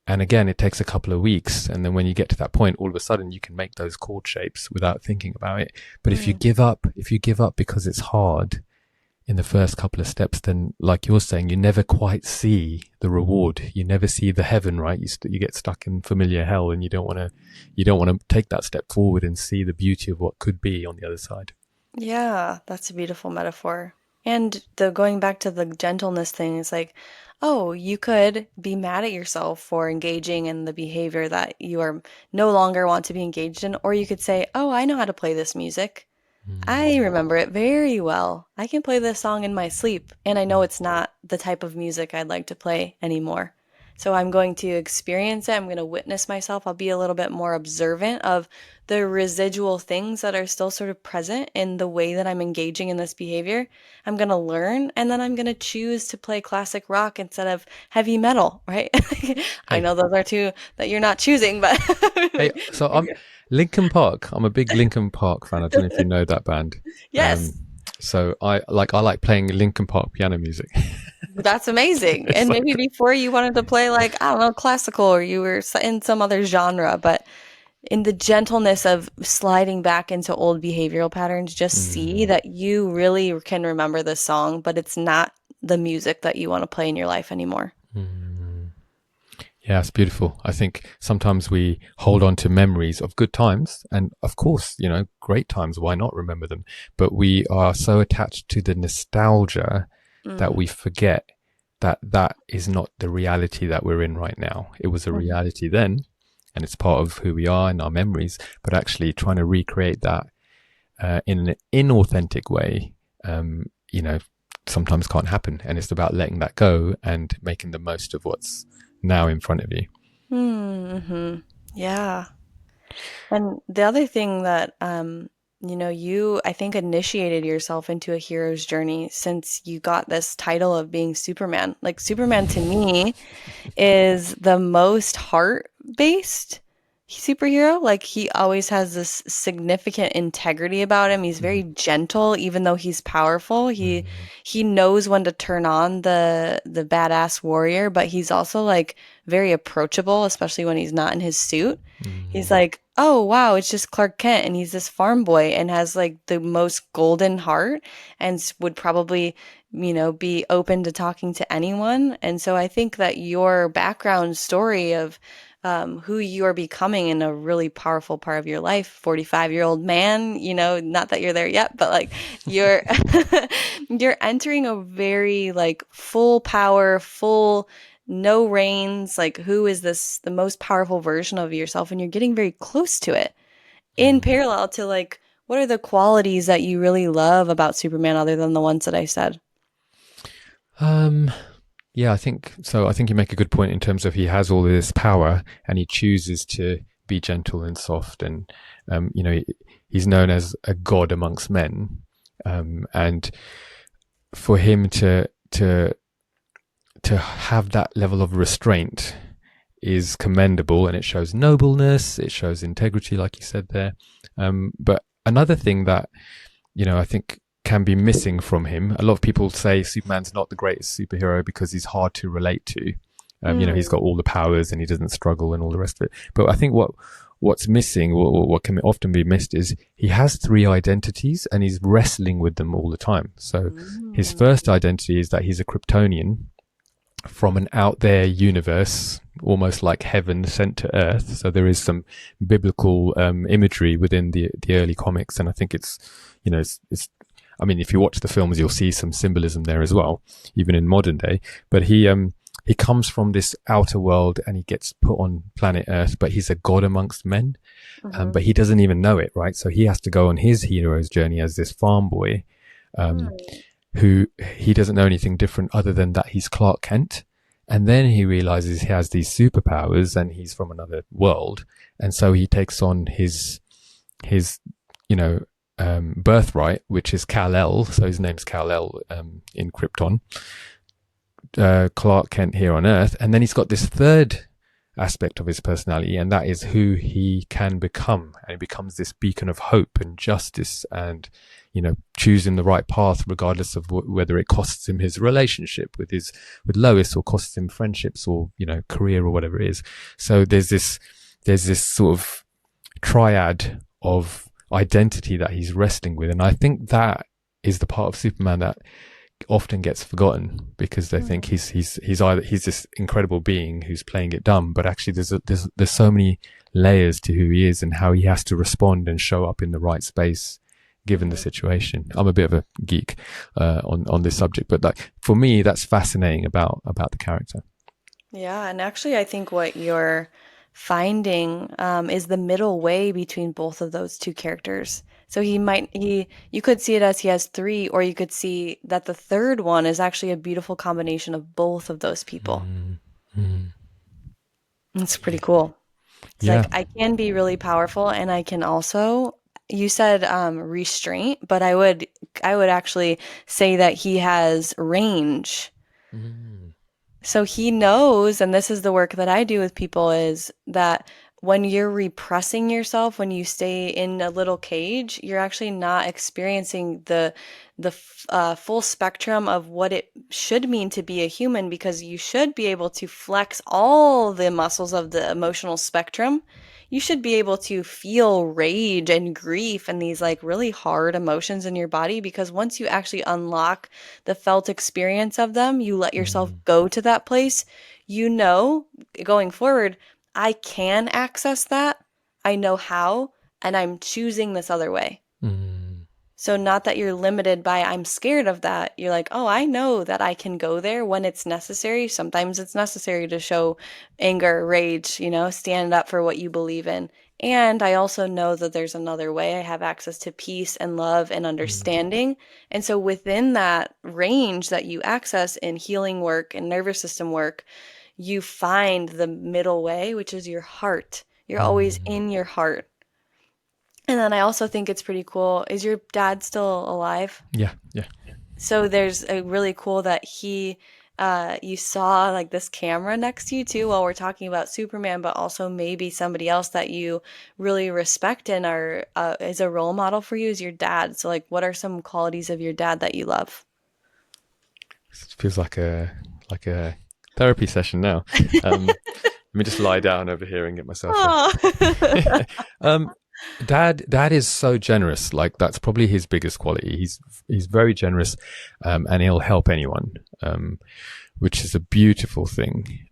And again, it takes a couple of weeks. And then when you get to that point, all of a sudden you can make those chord shapes without thinking about it. But if you give up because it's hard in the first couple of steps, then like you're saying, you never quite see the reward. You never see the heaven, right? You get stuck in familiar hell, and you don't want to take that step forward and see the beauty of what could be on the other side. Yeah, that's a beautiful metaphor. And the going back to the gentleness thing is like, oh, you could be mad at yourself for engaging in the behavior that you are no longer want to be engaged in, or you could say, oh, I know how to play this music. I remember it very well. I can play this song in my sleep, and I know it's not the type of music I'd like to play anymore. So I'm going to experience it. I'm going to witness myself. I'll be a little bit more observant of the residual things that are still sort of present in the way that I'm engaging in this behavior. I'm going to learn, and then I'm going to choose to play classic rock instead of heavy metal, right? I Hey, know those are two that you're not choosing, but hey, so I'm Linkin Park. I'm a big Linkin Park fan. I don't know if you know that band. Um, yes. so I like playing Linkin Park piano music. That's amazing. It's And maybe like, before you wanted to play like, I don't know, classical or you were in some other genre, but in the gentleness of sliding back into old behavioral patterns, just see mm, that you really can remember this song, but it's not the music that you want to play in your life anymore. mm. Yeah, it's beautiful. I think sometimes we hold on to memories of good times, and of course, great times. Why not remember them? But we are so attached to the nostalgia that Mm. we forget that that is not the reality that we're in right now. It was a Mhm. reality then, and it's part of who we are and our memories. But actually, trying to recreate that in an inauthentic way, sometimes can't happen. And it's about letting that go and making the most of what's now in front of you. Mm-hmm. Yeah. And the other thing that, you, I think, initiated yourself into a hero's journey since you got this title of being Superman. Like, Superman to me is the most heart-based superhero. Like, he always has this significant integrity about him. He's very gentle, even though he's powerful. He knows when to turn on the badass warrior, but he's also like very approachable, especially when he's not in his suit. He's like, oh wow, it's just Clark Kent, and he's this farm boy and has like the most golden heart and would probably, be open to talking to anyone. And so I think that your background story of who you are becoming in a really powerful part of your life, 45-year-old man, not that you're there yet, but like you're you're entering a very like full power, full no reins, like who is this the most powerful version of yourself, and you're getting very close to it in parallel to like what are the qualities that you really love about Superman other than the ones that I said? Um, yeah, I think so. I think you make a good point in terms of he has all this power and he chooses to be gentle and soft, and he's known as a god amongst men, and for him to have that level of restraint is commendable, and it shows nobleness, it shows integrity, like you said there. But another thing that I think can be missing from him. A lot of people say Superman's not the greatest superhero because he's hard to relate to. He's got Mm, all the powers and he doesn't struggle and all the rest of it. But I think what's missing, what can often be missed, is he has three identities and he's wrestling with them all the time. So his mm, first identity is that he's a Kryptonian from an out there universe, almost like heaven sent to earth. So there is some biblical imagery within the early comics, and I think it's I mean, if you watch the films, you'll see some symbolism there as well, even in modern day. But he comes from this outer world and he gets put on planet Earth, but he's a god amongst men. mhm, But he doesn't even know it, right? So he has to go on his hero's journey as this farm boy, um, mm, who he doesn't know anything different other than that he's Clark Kent. And then he realizes he has these superpowers and he's from another world. And so he takes on his, birthright, which is Kal-El. So his name's Kal-El, in Krypton, Clark Kent here on Earth, and then he's got this third aspect of his personality, and that is who he can become, and he becomes this beacon of hope and justice, and choosing the right path regardless of whether it costs him his relationship with Lois, or costs him friendships, or career, or whatever it is. So there's this sort of triad of identity that he's wrestling with, and I think that is the part of Superman that often gets forgotten, because they think he's this incredible being who's playing it dumb, but actually there's so many layers to who he is and how he has to respond and show up in the right space given the situation. I'm a bit of a geek on this subject, but for me, that's fascinating about the character. Yeah, and actually, I think what you're finding is the middle way between both of those two characters. So you could see it as he has three, or you could see that the third one is actually a beautiful combination of both of those people. It's pretty cool. It's Yeah. like I can be really powerful, and I can also, you said restraint, but I would actually say that he has range. So he knows, and this is the work that I do with people, is that when you're repressing yourself, when you stay in a little cage, you're actually not experiencing the full spectrum of what it should mean to be a human, because you should be able to flex all the muscles of the emotional spectrum. You should be able to feel rage and grief and these like really hard emotions in your body, because once you actually unlock the felt experience of them, you let yourself go to that place, going forward, I can access that. I know how, and I'm choosing this other way. So not that you're limited by, I'm scared of that. You're like, oh, I know that I can go there when it's necessary. Sometimes it's necessary to show anger, rage, stand up for what you believe in. And I also know that there's another way. I have access to peace and love and understanding. And so within that range that you access in healing work and nervous system work, you find the middle way, which is your heart. You're always in your heart. And then I also think it's pretty cool. Is your dad still alive? Yeah. So there's a really cool that you saw like this camera next to you too while we're talking about Superman, but also maybe somebody else that you really respect and are is a role model for you is your dad. So like, what are some qualities of your dad that you love? It feels like a therapy session now. Let me just lie down over here and get myself Dad is so generous. Like, that's probably his biggest quality. He's very generous, and he'll help anyone, which is a beautiful thing.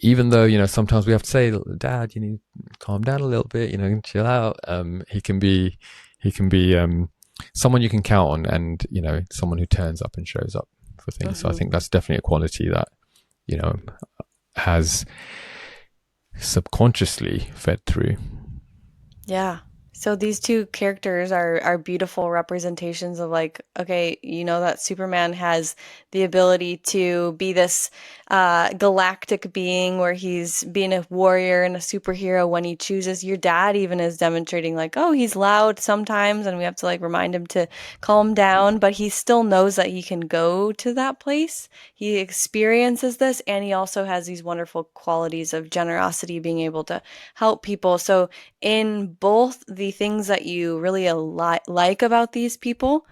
Even though, sometimes we have to say, Dad, you need to calm down a little bit, chill out. He can be someone you can count on, and someone who turns up and shows up for things. So I think that's definitely a quality that has subconsciously fed through. Yeah. So these two characters are beautiful representations of like, okay, that Superman has the ability to be this galactic being where he's being a warrior and a superhero when he chooses. Your dad even is demonstrating like, oh, he's loud sometimes and we have to like remind him to calm down, but he still knows that he can go to that place. He experiences this, and he also has these wonderful qualities of generosity, being able to help people. So in both the things that you really like about these people,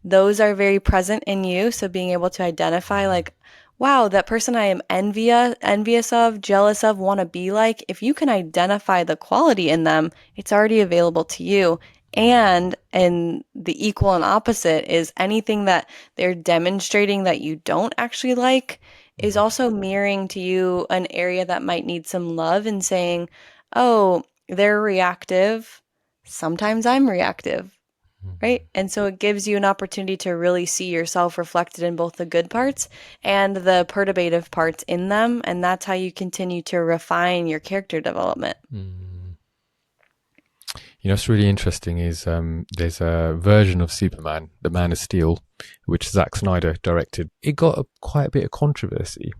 those are very present in you. So being able to identify like, wow, that person I am envious of, jealous of, want to be like, if you can identify the quality in them, it's already available to you. And the equal and opposite is anything that they're demonstrating that you don't actually like is also mirroring to you an area that might need some love, and saying, oh, they're reactive. Sometimes I'm reactive, right? And so it gives you an opportunity to really see yourself reflected in both the good parts and the perturbative parts in them. And that's how you continue to refine your character development. What's really interesting is there's a version of Superman, The Man of Steel, which Zack Snyder directed. It got quite a bit of controversy.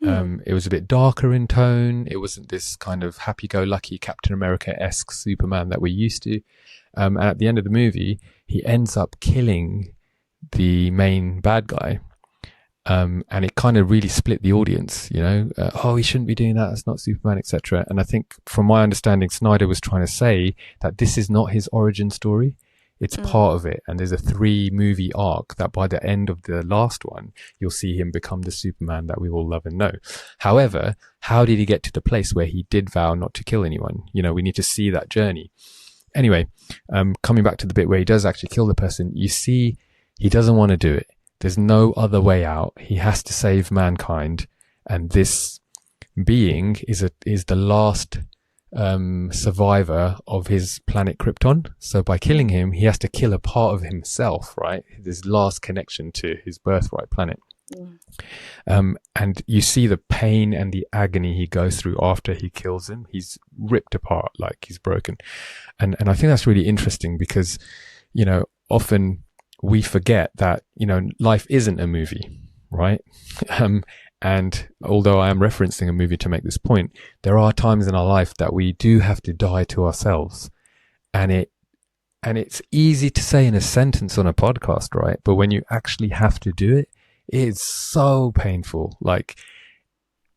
It was a bit darker in tone. It wasn't this kind of happy-go-lucky Captain America-esque Superman that we're used to. And at the end of the movie, he ends up killing the main bad guy. And it kind of really split the audience, oh, he shouldn't be doing that. That's not Superman, etc. And I think from my understanding, Snyder was trying to say that this is not his origin story. It's Mm. part of it. And there's a 3-movie arc that by the end of the last one, you'll see him become the Superman that we all love and know. However, how did he get to the place where he did vow not to kill anyone? We need to see that journey. Anyway, coming back to the bit where he does actually kill the person, you see he doesn't want to do it. There's no other way out. He has to save mankind. And this being is the last survivor of his planet Krypton. So by killing him, he has to kill a part of himself, right? His last connection to his birthright planet. And you see the pain and the agony he goes through after he kills him. He's ripped apart, like he's broken. And I think that's really interesting because, often we forget that, life isn't a movie, right? And although I am referencing a movie to make this point, there are times in our life that we do have to die to ourselves. And it's easy to say in a sentence on a podcast, right? But when you actually have to do it, it's so painful, like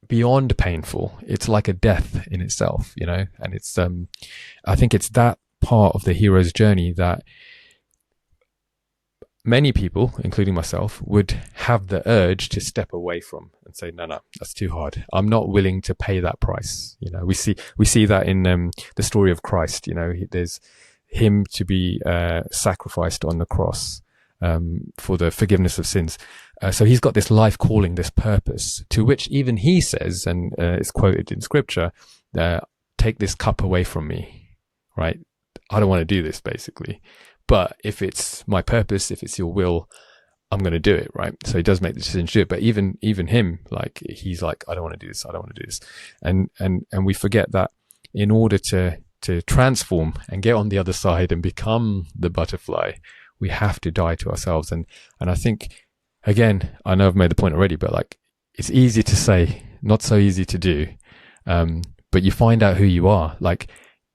beyond painful. It's like a death in itself, and it's, I think it's that part of the hero's journey that many people, including myself, would have the urge to step away from and say, no, that's too hard. I'm not willing to pay that price. We see that in the story of Christ. There's him to be sacrificed on the cross for the forgiveness of sins. So he's got this life calling, this purpose, to which even he says, and it's quoted in scripture, take this cup away from me, right? I don't want to do this, basically. But if it's my purpose, if it's your will, I'm going to do it, right? So he does make the decision to do it. But even him, like, he's like, I don't want to do this. I don't want to do this. And we forget that in order to transform and get on the other side and become the butterfly, we have to die to ourselves. And I think, again, I know I've made the point already, but like, it's easy to say, not so easy to do. But you find out who you are. Like,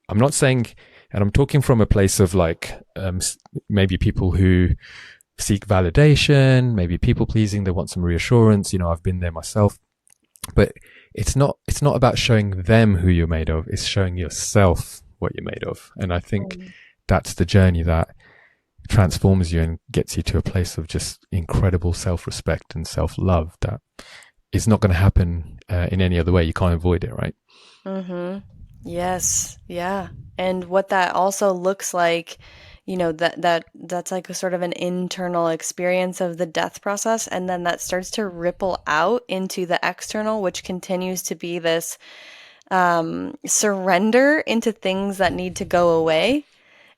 I'm not saying, and I'm talking from a place of like, maybe people who seek validation, maybe people pleasing, they want some reassurance. I've been there myself, but it's not about showing them who you're made of. It's showing yourself what you're made of. And I think that's the journey that transforms you and gets you to a place of just incredible self-respect and self-love that is not going to happen in any other way. You can't avoid it, right? Mm-hmm. Yes. Yeah. And what that also looks like, that's like a sort of an internal experience of the death process. And then that starts to ripple out into the external, which continues to be this surrender into things that need to go away.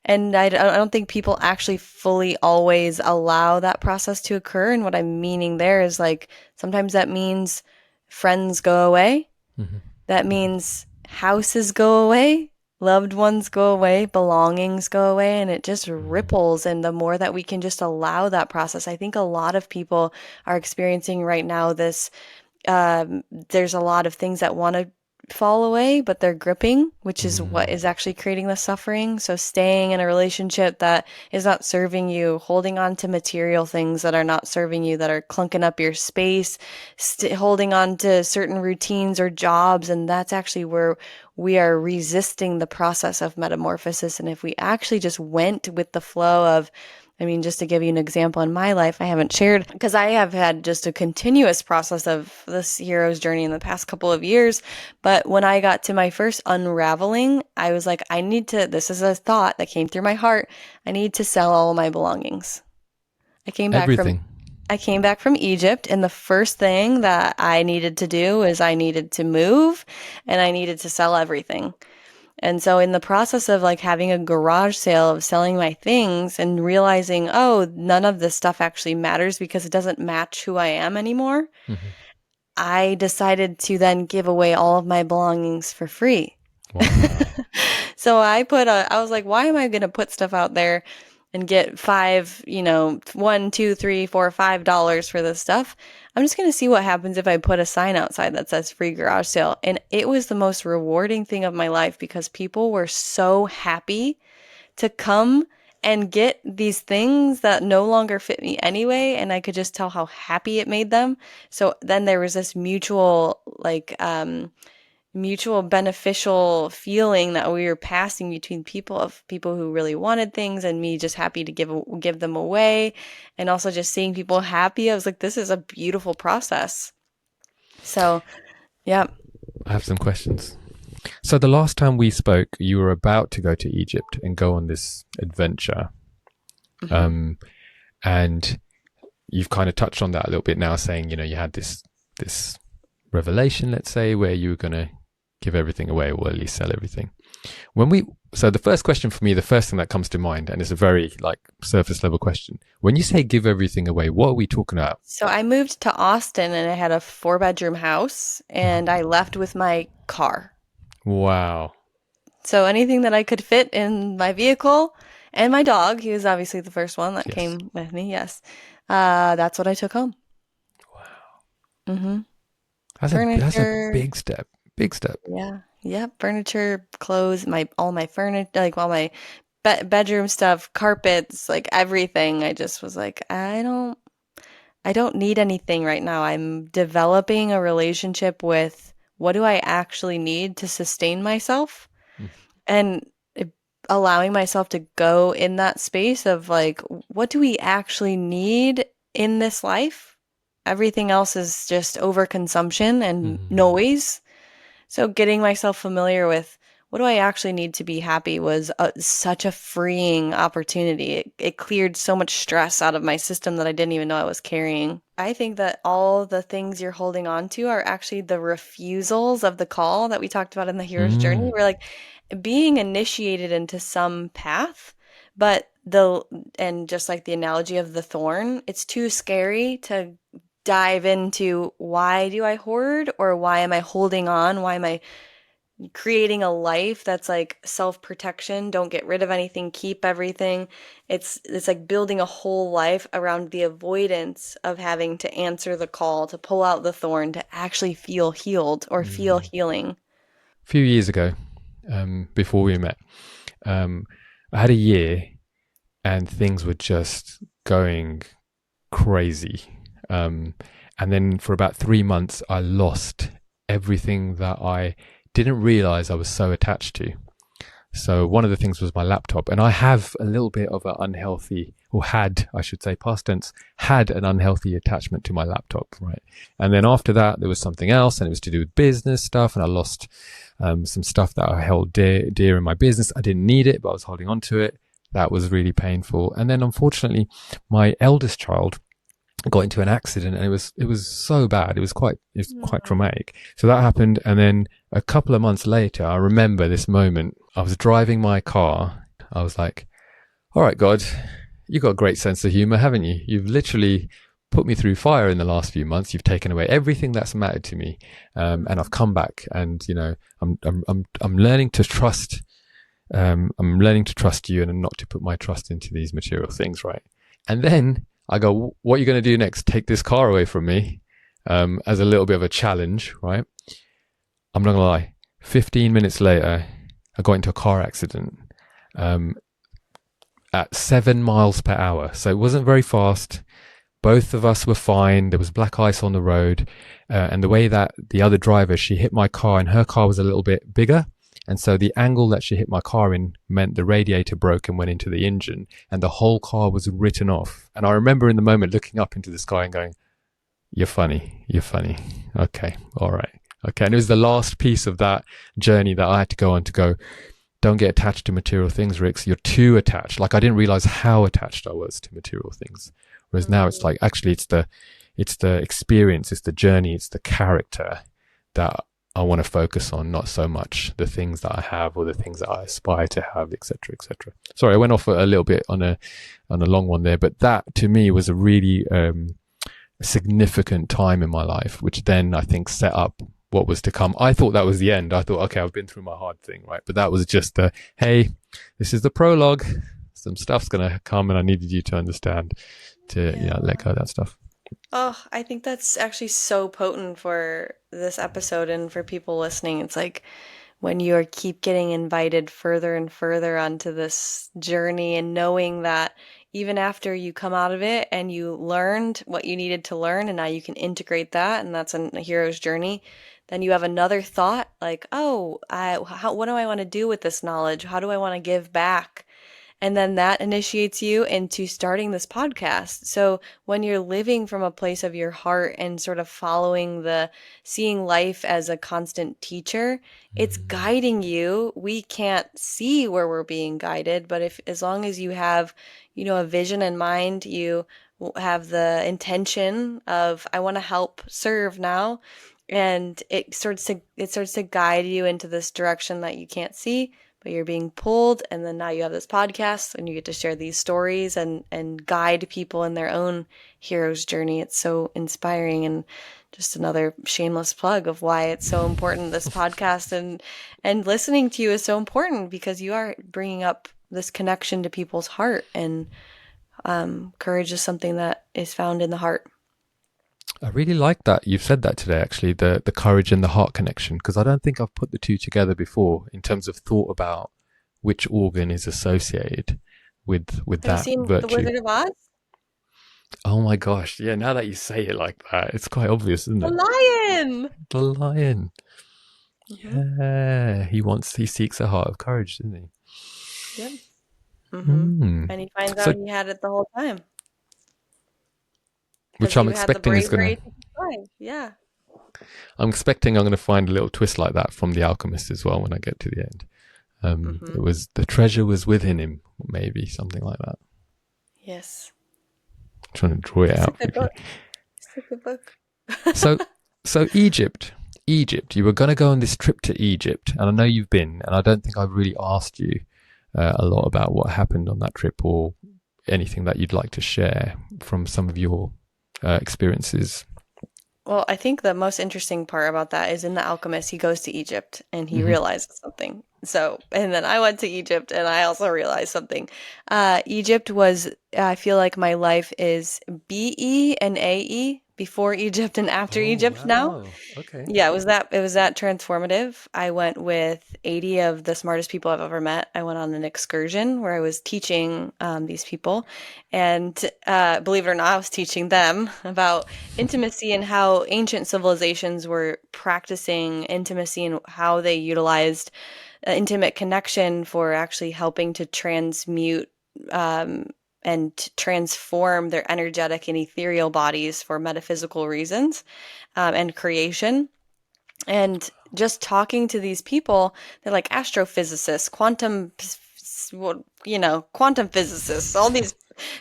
And I don't think people actually fully always allow that process to occur. And what I'm meaning there is like, sometimes that means friends go away. Mm-hmm. That means houses go away, loved ones go away, belongings go away, and it just ripples. And the more that we can just allow that process, I think a lot of people are experiencing right now this, there's a lot of things that want to fall away, but they're gripping, which is what is actually creating the suffering. So staying in a relationship that is not serving you, holding on to material things that are not serving you, that are clunking up your space, holding on to certain routines or jobs. And that's actually where we are resisting the process of metamorphosis. And if we actually just went with the flow of, just to give you an example in my life, I haven't shared because I have had just a continuous process of this hero's journey in the past couple of years. But when I got to my first unraveling, I was like, this is a thought that came through my heart. I need to sell all of my belongings. I came back from Egypt, and the first thing that I needed to do is I needed to move and I needed to sell everything. And so in the process of like having a garage sale of selling my things and realizing, none of this stuff actually matters because it doesn't match who I am anymore, I decided to then give away all of my belongings for free. Wow. So I was like, why am I going to put stuff out there and get $5 for this stuff? I'm just going to see what happens if I put a sign outside that says free garage sale. And it was the most rewarding thing of my life because people were so happy to come and get these things that no longer fit me anyway, and I could just tell how happy it made them. So then there was this mutual beneficial feeling that we were passing between people, of people who really wanted things and me just happy to give them away, and also just seeing people happy. I was like, this is a beautiful process. So, yeah. I have some questions. So the last time we spoke, you were about to go to Egypt and go on this adventure. Mhm. Um, and you've kind of touched on that a little bit now, saying, you had this revelation, let's say, where you were going to give everything away, or at least sell everything. So the first question for me, the first thing that comes to mind, and it's a very like surface level question. When you say give everything away, what are we talking about? So I moved to Austin and I had a 4 bedroom house and I left with my car. Wow. So anything that I could fit in my vehicle and my dog, he was obviously the first one that Yes. came with me, yes. That's what I took home. hmm That's a Furniture, big step. Big step. yeah, yeah, furniture, clothes, all my furniture, like all my bedroom stuff, carpets, like everything. I just was like, I don't need anything right now. I'm developing a relationship with what do I actually need to sustain myself, Mm. and it- allowing myself to go in that space of like, what do we actually need in this life? Everything else is just overconsumption and Mm. noise. So getting myself familiar with what do I actually need to be happy was such a freeing opportunity. It cleared so much stress out of my system that I didn't even know I was carrying. I think that all the things you're holding on to are actually the refusals of the call that we talked about in the hero's journey. Mm. We're like being initiated into some path, but and just like the analogy of the thorn, it's too scary to dive into why do I hoard, or why am I holding on? Why am I creating a life that's like self-protection? Don't get rid of anything, keep everything. It's like building a whole life around the avoidance of having to answer the call, to pull out the thorn, to actually feel healed or feel Mm. healing. A few years ago, before we met, um, I had a year and things were just going crazy. Um, and then for about 3 months, I lost everything that I didn't realize I was so attached to. So one of the things was my laptop, and I have a little bit of an unhealthy, or had, I should say, past tense, had an unhealthy attachment to my laptop, right? And then after that, there was something else, and it was to do with business stuff, and I lost some stuff that I held dear in my business. I didn't need it, but I was holding on to it. That was really painful. And then, unfortunately, my eldest child got into an accident, and it was so bad. It was quite traumatic. So that happened, and then a couple of months later, I remember this moment. I was driving my car. I was like, "All right, God, you got a great sense of humor, haven't you? You've literally put me through fire in the last few months. You've taken away everything that's mattered to me, and I've come back. And I'm learning to trust. I'm learning to trust you, and not to put my trust into these material things, right?" And then I go, "What are you going to do next? Take this car away from me?" As a little bit of a challenge, right? I'm not going to lie. 15 minutes later, I got into a car accident um, at 7 miles per hour. So it wasn't very fast. Both of us were fine. There was black ice on the road. And the way that the other driver, she hit my car, and her car was a little bit bigger. And so the angle that she hit my car in meant the radiator broke and went into the engine, and the whole car was written off. And I remember in the moment looking up into the sky and going, "You're funny. You're funny. Okay. All right. Okay." And it was the last piece of that journey that I had to go on to go, don't get attached to material things, Rix. You're too attached. Like, I didn't realize how attached I was to material things. Whereas now it's like, actually, it's the experience, it's the journey, it's the character that I want to focus on, not so much the things that I have or the things that I aspire to have, etc., etc. Sorry, I went off a little bit on a long one there, but that to me was a really significant time in my life, which then I think set up what was to come. I thought that was the end. I thought, okay, I've been through my hard thing, right? But that was just the, hey, this is the prologue. Some stuff's going to come, and I needed you to understand to, Yeah. let go of that stuff. Oh, I think that's actually so potent for this episode and for people listening. It's like when you keep getting invited further and further onto this journey, and knowing that even after you come out of it and you learned what you needed to learn and now you can integrate that, and that's a hero's journey, then you have another thought like, oh, what do I want to do with this knowledge? How do I want to give back? And then that initiates you into starting this podcast. So when you're living from a place of your heart and sort of following seeing life as a constant teacher, it's Mm. guiding you. We can't see where we're being guided, but as long as you have, a vision in mind, you have the intention of, I want to help serve now. And it starts to guide you into this direction that you can't see, but you're being pulled, and then now you have this podcast and you get to share these stories and guide people in their own hero's journey. It's so inspiring, and just another shameless plug of why it's so important, this podcast, and listening to you is so important, because you are bringing up this connection to people's heart, and courage is something that is found in the heart. I really like that you've said that today, actually, the courage and the heart connection, because I don't think I've put the two together before in terms of thought about which organ is associated with Have you that seen The virtue. Wizard of Oz? Oh my gosh, yeah, now that you say it like that, it's quite obvious, isn't The it? lion. The lion. Hmm. Yeah, he seeks a heart of courage, doesn't he? Yep. Hmm. Mm. And he finds So, out he had it the whole time, because which he I'm had the expecting is bravery gonna, to try. Yeah. I'm expecting I'm gonna find a little twist like that from The Alchemist as well when I get to the end. It Hmm. was the treasure was within him, maybe something like that. Yes. Trying to draw it It's a out good quickly. book. It's a good book. So, so Egypt. You were going to go on this trip to Egypt, and I know you've been, and I don't think I've really asked you a lot about what happened on that trip or anything that you'd like to share from some of your experiences. Well, I think the most interesting part about that is in The Alchemist, he goes to Egypt and he Hmm. realizes something. So, and then I went to Egypt and I also realized something. Egypt was, I feel like my life is BE and AE, before Egypt and after Oh Egypt now. wow! Okay. Yeah, it was that transformative. I went with 80 of the smartest people I've ever met. I went on an excursion where I was teaching these people, and believe it or not, I was teaching them about intimacy and how ancient civilizations were practicing intimacy and how they utilized intimate connection for actually helping to transmute um, and transform their energetic and ethereal bodies for metaphysical reasons, and creation. And just talking to these people, they're like astrophysicists, quantum physicists, all these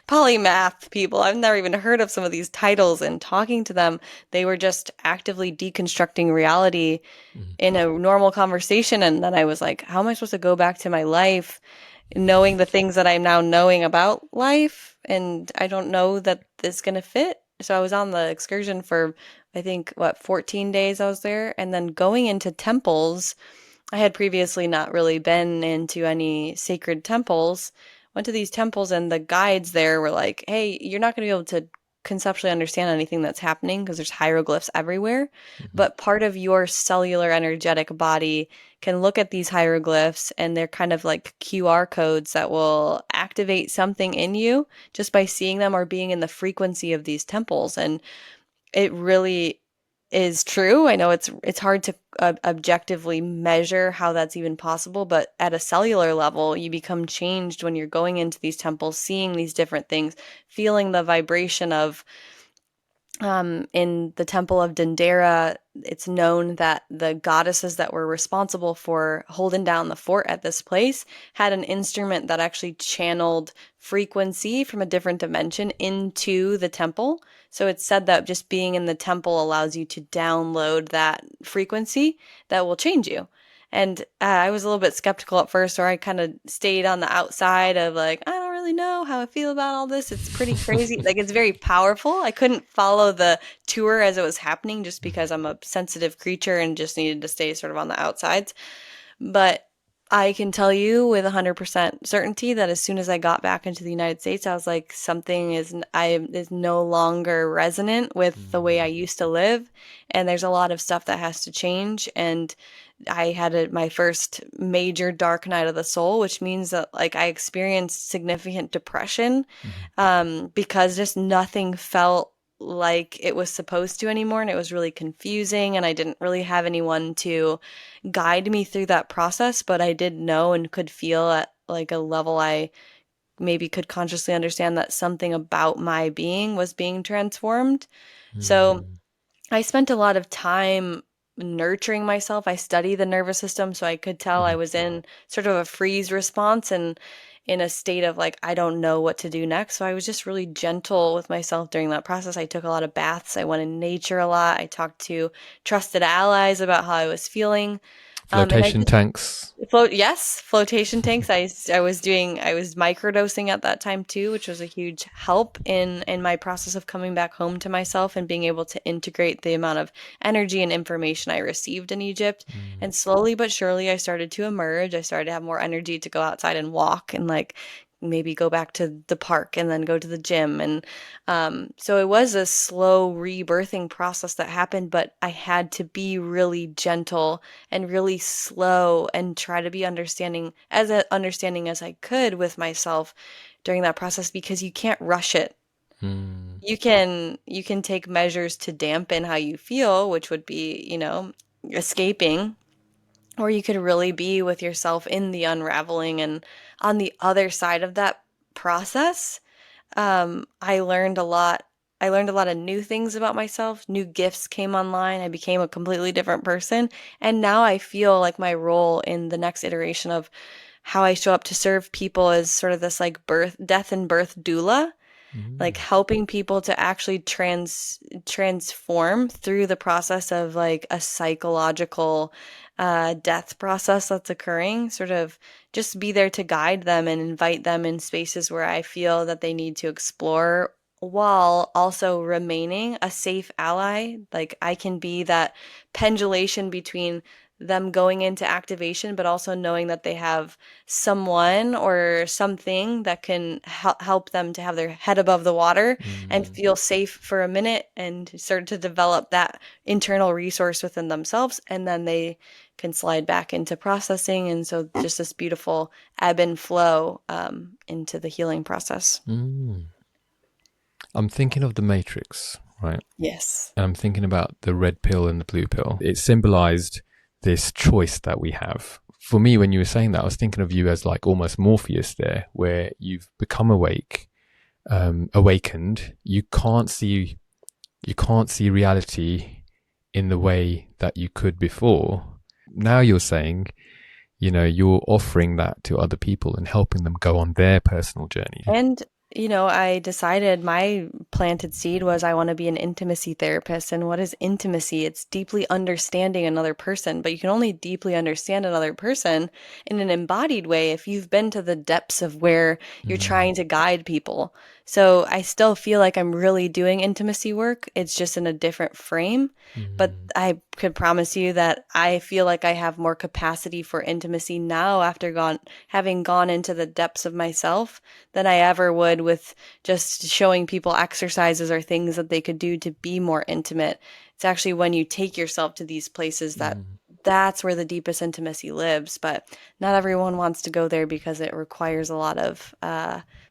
polymath people. I've never even heard of some of these titles. And talking to them, they were just actively deconstructing reality Mm. in a normal conversation. And then I was like, how am I supposed to go back to my life knowing the things that I'm now knowing about life? And I don't know that this is going to fit. So I was on the excursion for, I think, 14 days I was there. And then going into temples, I had previously not really been into any sacred temples. Went to these temples, and the guides there were like, hey, you're not going to be able to conceptually understand anything that's happening because there's hieroglyphs everywhere. Mhm. But part of your cellular energetic body can look at these hieroglyphs, and they're kind of like QR codes that will activate something in you just by seeing them or being in the frequency of these temples. And it really is true. I know it's hard to objectively measure how that's even possible, but at a cellular level, you become changed when you're going into these temples, seeing these different things, feeling the vibration of in the temple of Dendera, it's known that the goddesses that were responsible for holding down the fort at this place had an instrument that actually channeled frequency from a different dimension into the temple. So it's said that just being in the temple allows you to download that frequency that will change you. And I was a little bit skeptical at first, or I kind of stayed on the outside of like, I don't really know how I feel about all this. It's pretty crazy. Like, it's very powerful. I couldn't follow the tour as it was happening just because I'm a sensitive creature and just needed to stay sort of on the outsides. But I can tell you with 100% certainty that as soon as I got back into the United States, I was like, something is no longer resonant with the way I Mm. used to live, and there's a lot of stuff that has to change. And I had my first major dark night of the soul, which means that like I experienced significant depression, Mhm. because just nothing felt like it was supposed to anymore, and it was really confusing, and I didn't really have anyone to guide me through that process, but I did know and could feel at like a level I maybe could consciously understand that something about my being was being transformed. So Mhm. I spent a lot of time nurturing myself. I studied the nervous system, so I could tell I Mhm. was in sort of a freeze response and in a state of like, I don't know what to do next. So I was just really gentle with myself during that process. I took a lot of baths. I went in nature a lot. I talked to trusted allies about how I was feeling. And I Flotation just tanks. Yes, flotation tanks. I was microdosing at that time too, which was a huge help in my process of coming back home to myself and being able to integrate the amount of energy and information I received in Egypt. Mm. And slowly but surely I started to emerge. I started to have more energy to go outside and walk and like maybe go back to the park and then go to the gym. And so it was a slow rebirthing process that happened, but I had to be really gentle and really slow and try to be understanding as I could with myself during that process, because you can't rush it. Mm. You can take measures to dampen how you feel, which would be, escaping, or you could really be with yourself in the unraveling. And on the other side of that process, I learned a lot. I learned a lot of new things about myself. New gifts came online. I became a completely different person. And now I feel like my role in the next iteration of how I show up to serve people is sort of this like death and birth doula, like Mm. helping people to actually transform through the process of like a psychological death process that's occurring, sort of just be there to guide them and invite them in spaces where I feel that they need to explore, while also remaining a safe ally. Like I can be that pendulation between them going into activation, but also knowing that they have someone or something that can help them to have their head above the water and Mm. feel safe for a minute and start to develop that internal resource within themselves. And then they can slide back into processing. And so just this beautiful ebb and flow into the healing process. Mm. I'm thinking of the Matrix, right? Yes. And I'm thinking about the red pill and the blue pill. It symbolized this choice that we have. For me, when you were saying that, I was thinking of you as like almost Morpheus there, where you've become awakened. You can't see reality in the way that you could before. Now you're saying, you're offering that to other people and helping them go on their personal journey. And, I decided my planted seed was I want to be an intimacy therapist. And what is intimacy? It's deeply understanding another person, but you can only deeply understand another person in an embodied way if you've been to the depths of where you're Mm. trying to guide people. So I still feel like I'm really doing intimacy work. It's just in a different frame. But Mm. I could promise you that I feel like I have more capacity for intimacy now after having gone into the depths of myself than I ever would with just showing people exercises or things that they could do to be more intimate. It's actually when you take yourself to these places Mm. that's where the deepest intimacy lives. But not everyone wants to go there because it requires a lot of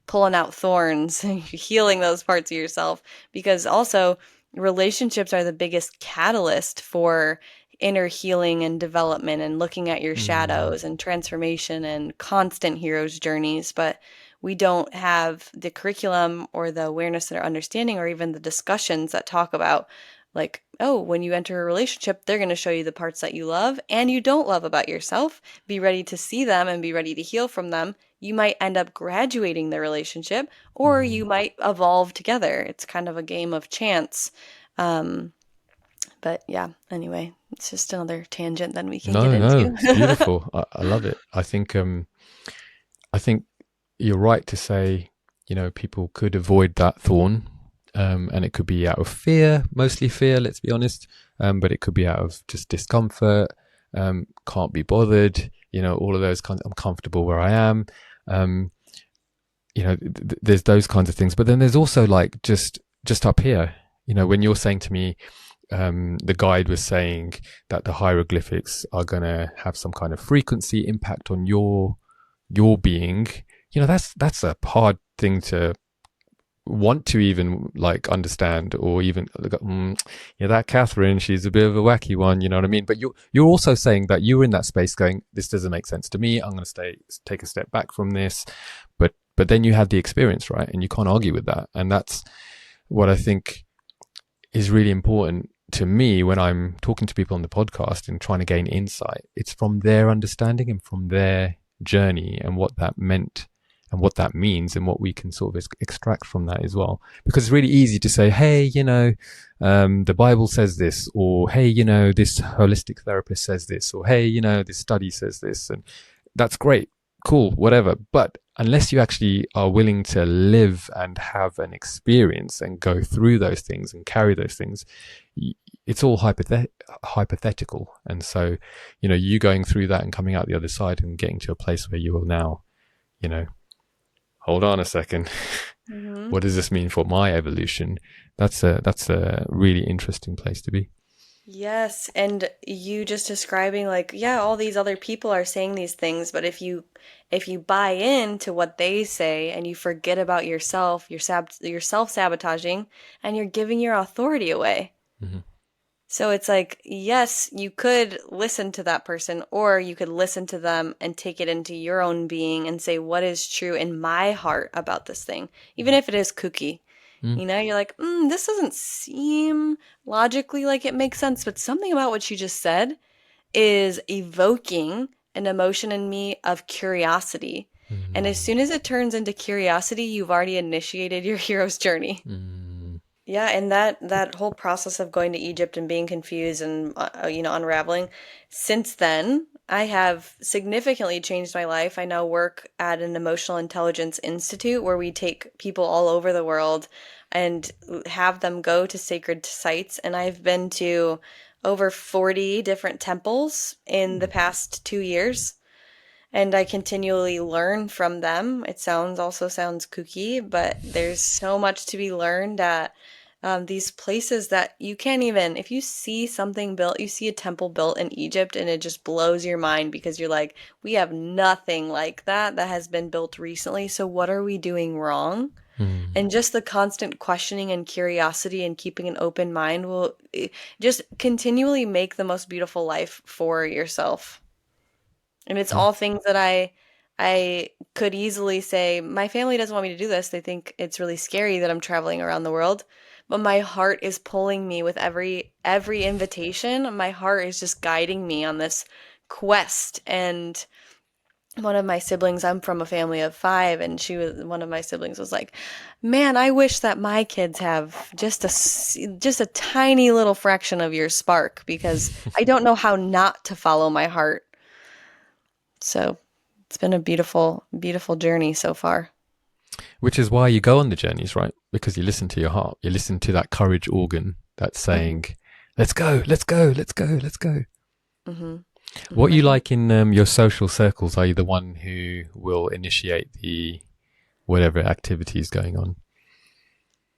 pulling out thorns, healing those parts of yourself. Because also, relationships are the biggest catalyst for inner healing and development and looking at your Mm. shadows and transformation and constant hero's journeys. But we don't have the curriculum or the awareness or understanding or even the discussions that talk about like, oh, when you enter a relationship, they're going to show you the parts that you love and you don't love about yourself. Be ready to see them and be ready to heal from them. You might end up graduating the relationship or Mm. you might evolve together. It's kind of a game of chance. Um, but yeah, anyway, it's just another tangent then we can get No, no, it's into. beautiful. I love it. I think you're right to say, people could avoid that thorn, and it could be out of fear, mostly fear. Let's be honest, but it could be out of just discomfort. Can't be bothered. All of those kinds. I'm comfortable where I am. Um, there's those kinds of things. But then there's also like just up here. When you're saying to me, the guide was saying that the hieroglyphics are going to have some kind of frequency impact on your being. That's a hard thing to want to even like understand, or even that Catherine, she's a bit of a wacky one, you know what I mean? But you're also saying that you were in that space going, this doesn't make sense to me, I'm going to take a step back from this. But then you had the experience, right? And you can't argue with that. And that's what I think is really important to me when I'm talking to people on the podcast and trying to gain insight. It's from their understanding and from their journey and what that meant and what that means and what we can sort of extract from that as well. Because it's really easy to say, hey, the Bible says this, or hey, this holistic therapist says this, or hey, this study says this, and that's great, cool, whatever. But unless you actually are willing to live and have an experience and go through those things and carry those things, it's all hypothetical. And so, you going through that and coming out the other side and getting to a place where you will now, hold on a second. Mm-hmm. What does this mean for my evolution? That's a really interesting place to be. Yes, and you just describing like, yeah, all these other people are saying these things, but if you buy into what they say and you forget about yourself, you're self-sabotaging and you're giving your authority away. Mm-hmm. So it's like, yes, you could listen to that person, or you could listen to them and take it into your own being and say, what is true in my heart about this thing? Even if it is kooky. You're like, this doesn't seem logically like it makes sense, but something about what you just said is evoking an emotion in me of curiosity. Mm-hmm. And as soon as it turns into curiosity, you've already initiated your hero's journey. Mm-hmm. Yeah, and that whole process of going to Egypt and being confused and unraveling, since then, I have significantly changed my life. I now work at an emotional intelligence institute where we take people all over the world and have them go to sacred sites. And I've been to over 40 different temples in the past 2 years. And I continually learn from them. It also sounds kooky, but there's so much to be learned at these places that you can't even, if you see something built, you see a temple built in Egypt and it just blows your mind because you're like, we have nothing like that has been built recently. So what are we doing wrong? Mm. And just the constant questioning and curiosity and keeping an open mind will just continually make the most beautiful life for yourself. And it's all things that I could easily say, my family doesn't want me to do this. They think it's really scary that I'm traveling around the world. But my heart is pulling me with every invitation. My heart is just guiding me on this quest. And one of my siblings, I'm from a family of 5, and one of my siblings was like, man, I wish that my kids have just a tiny little fraction of your spark, because I don't know how not to follow my heart. So it's been a beautiful, beautiful journey so far. Which is why you go on the journeys, right? Because you listen to your heart. You listen to that courage organ that's saying, let's go, let's go, let's go, let's go. Mm-hmm. What you like in your social circles? Are you the one who will initiate the whatever activity is going on?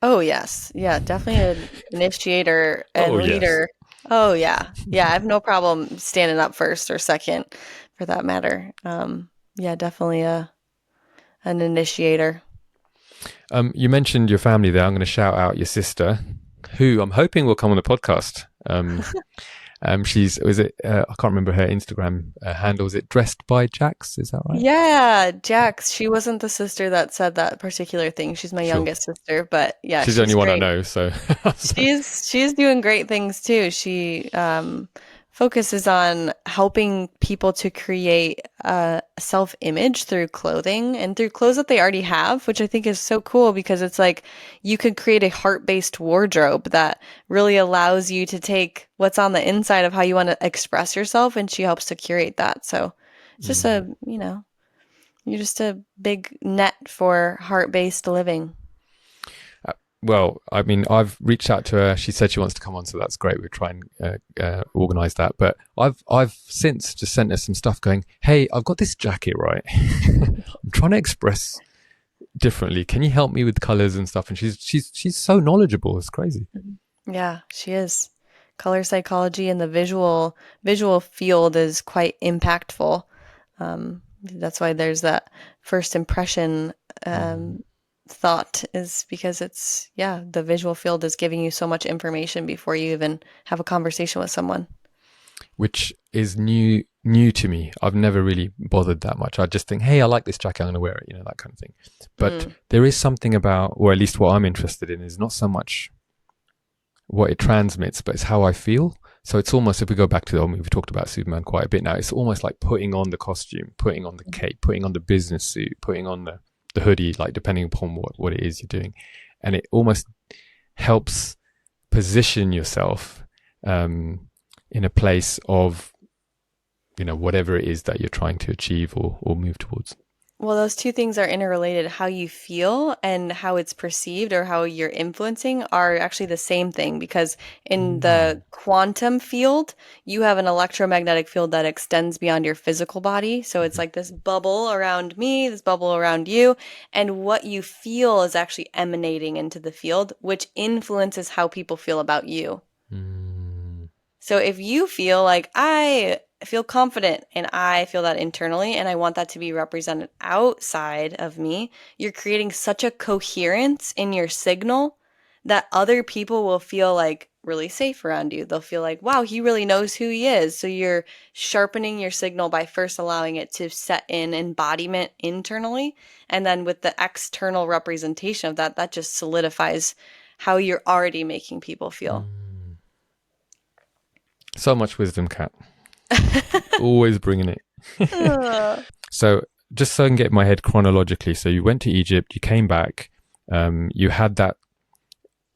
Oh, yes. Yeah, definitely an initiator and leader. Yes. Oh, yeah. Yeah, I have no problem standing up first or second for that matter. Yeah, definitely an initiator. You mentioned your family there. I'm going to shout out your sister, who I'm hoping will come on the podcast. I can't remember her Instagram handle. Is it Dressed by Jax? Is that right? Yeah, Jax. She wasn't the sister that said that particular thing. She's my youngest sister, but yeah, she's the only one I know. So she's doing great things too. She focuses on helping people to create a self-image through clothing and through clothes that they already have, which I think is so cool because it's like you could create a heart-based wardrobe that really allows you to take what's on the inside of how you want to express yourself, and she helps to curate that. So it's just you're just a big net for heart-based living. Well, I mean, I've reached out to her. She said she wants to come on, so that's great. We'll try and organise that. But I've since just sent her some stuff going, hey, I've got this jacket, right? I'm trying to express differently. Can you help me with colours and stuff? And she's so knowledgeable. It's crazy. Yeah, she is. color psychology and the visual field is quite impactful. That's why there's that first impression Mm. um, thought is because yeah, the visual field is giving you so much information before you even have a conversation with someone. Which is new to me. I've never really bothered that much. I just think, hey, I like this jacket, I'm going to wear it, that kind of thing. But Mm. there is something about, or at least what I'm interested in, is not so much what it transmits, but it's how I feel. So it's almost, if we go back to we've talked about Superman quite a bit now, it's almost like putting on the costume, putting on the cape, putting on the business suit, putting on the hoodie, like depending upon what it is you're doing. And it almost helps position yourself in a place of, whatever it is that you're trying to achieve or move towards. Well, those two things are interrelated. How you feel and how it's perceived or how you're influencing are actually the same thing because in the Mm. quantum field, you have an electromagnetic field that extends beyond your physical body. So it's Mhm. like this bubble around me, this bubble around you, and what you feel is actually emanating into the field, which influences how people feel about you. Mm. So if you feel like I feel confident and I feel that internally and I want that to be represented outside of me, you're creating such a coherence in your signal that other people will feel like really safe around you. They'll feel like, wow, he really knows who he is. So you're sharpening your signal by first allowing it to set in embodiment internally. And then with the external representation of that, that just solidifies how you're already making people feel. Mm. So much wisdom, Kat. Always bringing it. Ugh. So just so I can get my head chronologically, so you went to Egypt, you came back, you had that,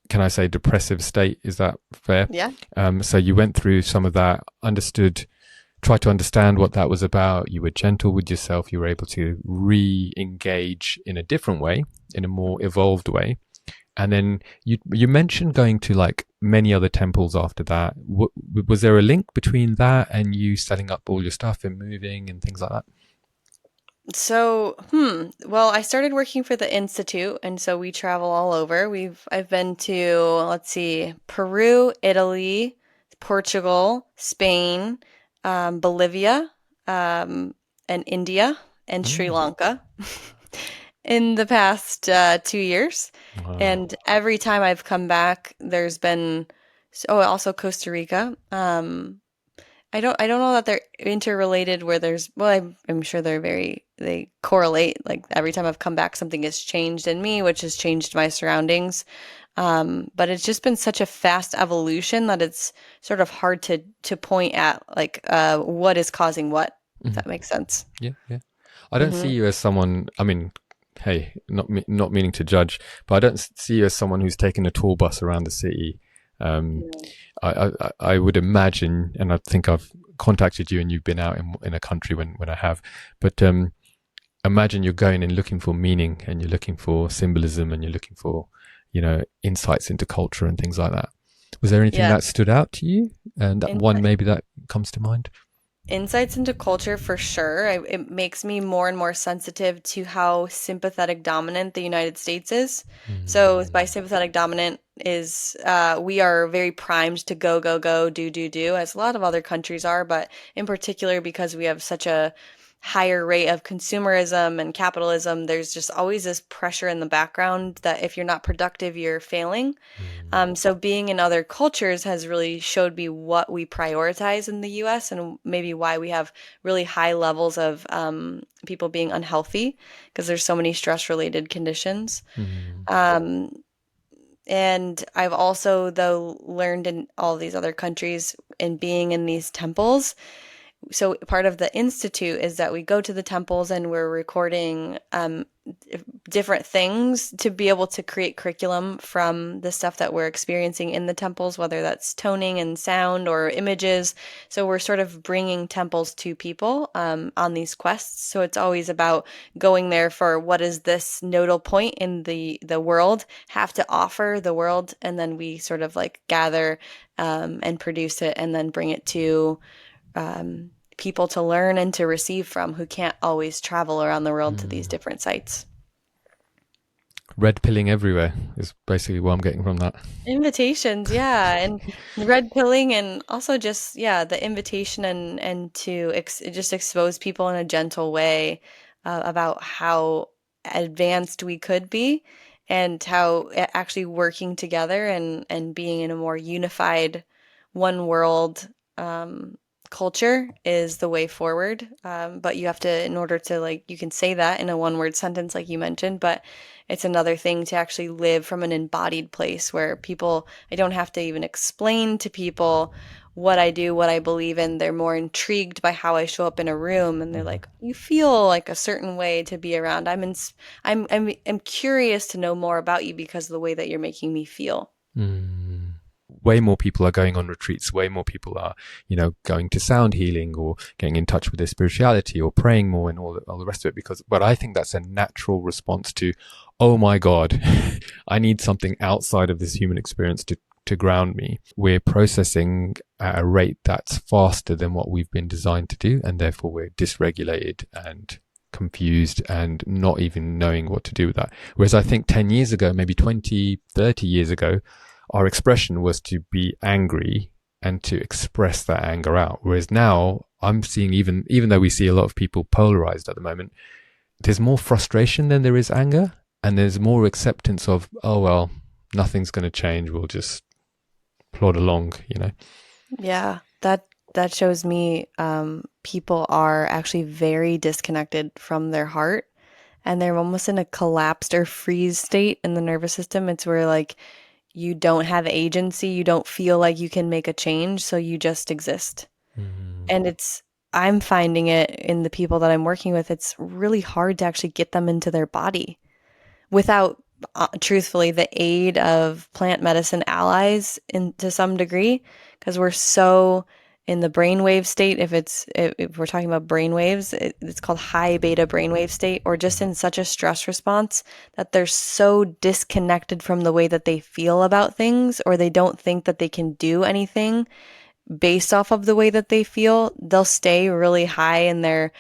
can I say, depressive state? Is that fair? Yeah. So you went through some of that, tried to understand what that was about. You were gentle with yourself. You were able to re-engage in a different way, in a more evolved way. And then you mentioned going to like many other temples after that. Was there a link between that and you setting up all your stuff and moving and things like that? So, well, I started working for the Institute, and so we travel all over. I've been to, let's see, Peru, Italy, Portugal, Spain, Bolivia, and India, and Sri Mm. Lanka in the past 2 years. Wow. And every time I've come back, there's been, oh, also Costa Rica. I don't know that they're interrelated where I'm sure they correlate. Like every time I've come back, something has changed in me, which has changed my surroundings. But it's just been such a fast evolution that it's sort of hard to point at like what is causing what, if Mhm. that makes sense. Yeah, yeah. I don't see Hmm. you as someone. I mean, hey, not meaning to judge, but I don't see you as someone who's taken a tour bus around the city. Um, I would imagine, and I think I've contacted you, and you've been out in a country when I have, but imagine you're going and looking for meaning, and you're looking for symbolism, and you're looking for insights into culture and things like that. Was there anything Yeah. that stood out to you, and that one Insight. maybe that comes to mind? Insights into culture for sure. It makes me more and more sensitive to how sympathetic dominant the United States is. So by Mm. sympathetic dominant is we are very primed to go, go, go, do, as a lot of other countries are, but in particular because we have such a higher rate of consumerism and capitalism, there's just always this pressure in the background that if you're not productive, you're failing. Mm. So being in other cultures has really showed me what we prioritize in the US and maybe why we have really high levels of people being unhealthy because there's so many stress related conditions. Mm. Um, and I've also, though, learned in all these other countries in being in these temples, so part of the institute is that we go to the temples and we're recording different things to be able to create curriculum from the stuff that we're experiencing in the temples, whether that's toning and sound or images. So we're sort of bringing temples to people on these quests. So it's always about going there for what is this nodal point in the world have to offer the world, and then we sort of like gather and produce it and then bring it to people to learn and to receive from who can't always travel around the world to these Mm. different sites. Red pilling everywhere is basically what I'm getting from that. Invitations, yeah, and red pilling, and also just yeah, the invitation and to just expose people in a gentle way about how advanced we could be, and how actually working together and being in a more unified one world um, culture is the way forward. But you have to, in order to like, you can say that in a one word sentence, like you mentioned, but it's another thing to actually live from an embodied place where people, I don't have to even explain to people what I do, what I believe in. They're more intrigued by how I show up in a room, and they're like, "You feel like a certain way to be around. I'm curious to know more about you because of the way that you're making me feel." Mm. Way more people are going on retreats. Way more people are, going to sound healing or getting in touch with their spirituality or praying more and all the rest of it. But I think that's a natural response to, oh my God, I need something outside of this human experience to ground me. We're processing at a rate that's faster than what we've been designed to do. And therefore we're dysregulated and confused and not even knowing what to do with that. Whereas I think 10 years ago, maybe 20, 30 years ago, our expression was to be angry and to express that anger out. Whereas now I'm seeing, even though we see a lot of people polarized at the moment, there's more frustration than there is anger. And there's more acceptance of, oh, well, nothing's going to change. We'll just plod along. Yeah, that shows me people are actually very disconnected from their heart, and they're almost in a collapsed or freeze state in the nervous system. It's where like you don't have agency, you don't feel like you can make a change, so you just exist. Mm. And I'm finding it in the people that I'm working with, it's really hard to actually get them into their body without, truthfully, the aid of plant medicine allies in to some degree, because we're so in the brainwave state. If we're talking about brainwaves, it's called high beta brainwave state, or just in such a stress response that they're so disconnected from the way that they feel about things, or they don't think that they can do anything based off of the way that they feel. They'll stay really high in their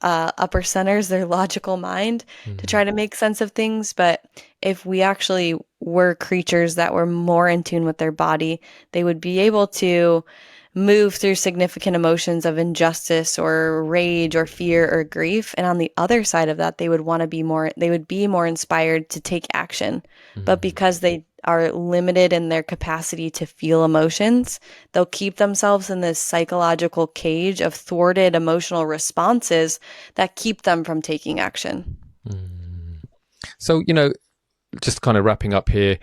upper centers, their logical mind, to Mm. try to make sense of things. But if we actually were creatures that were more in tune with their body, they would be able to move through significant emotions of injustice or rage or fear or grief. And on the other side of that, they would be more inspired to take action. But Mm. because they are limited in their capacity to feel emotions, they'll keep themselves in this psychological cage of thwarted emotional responses that keep them from taking action. Mm. So, just kind of wrapping up here,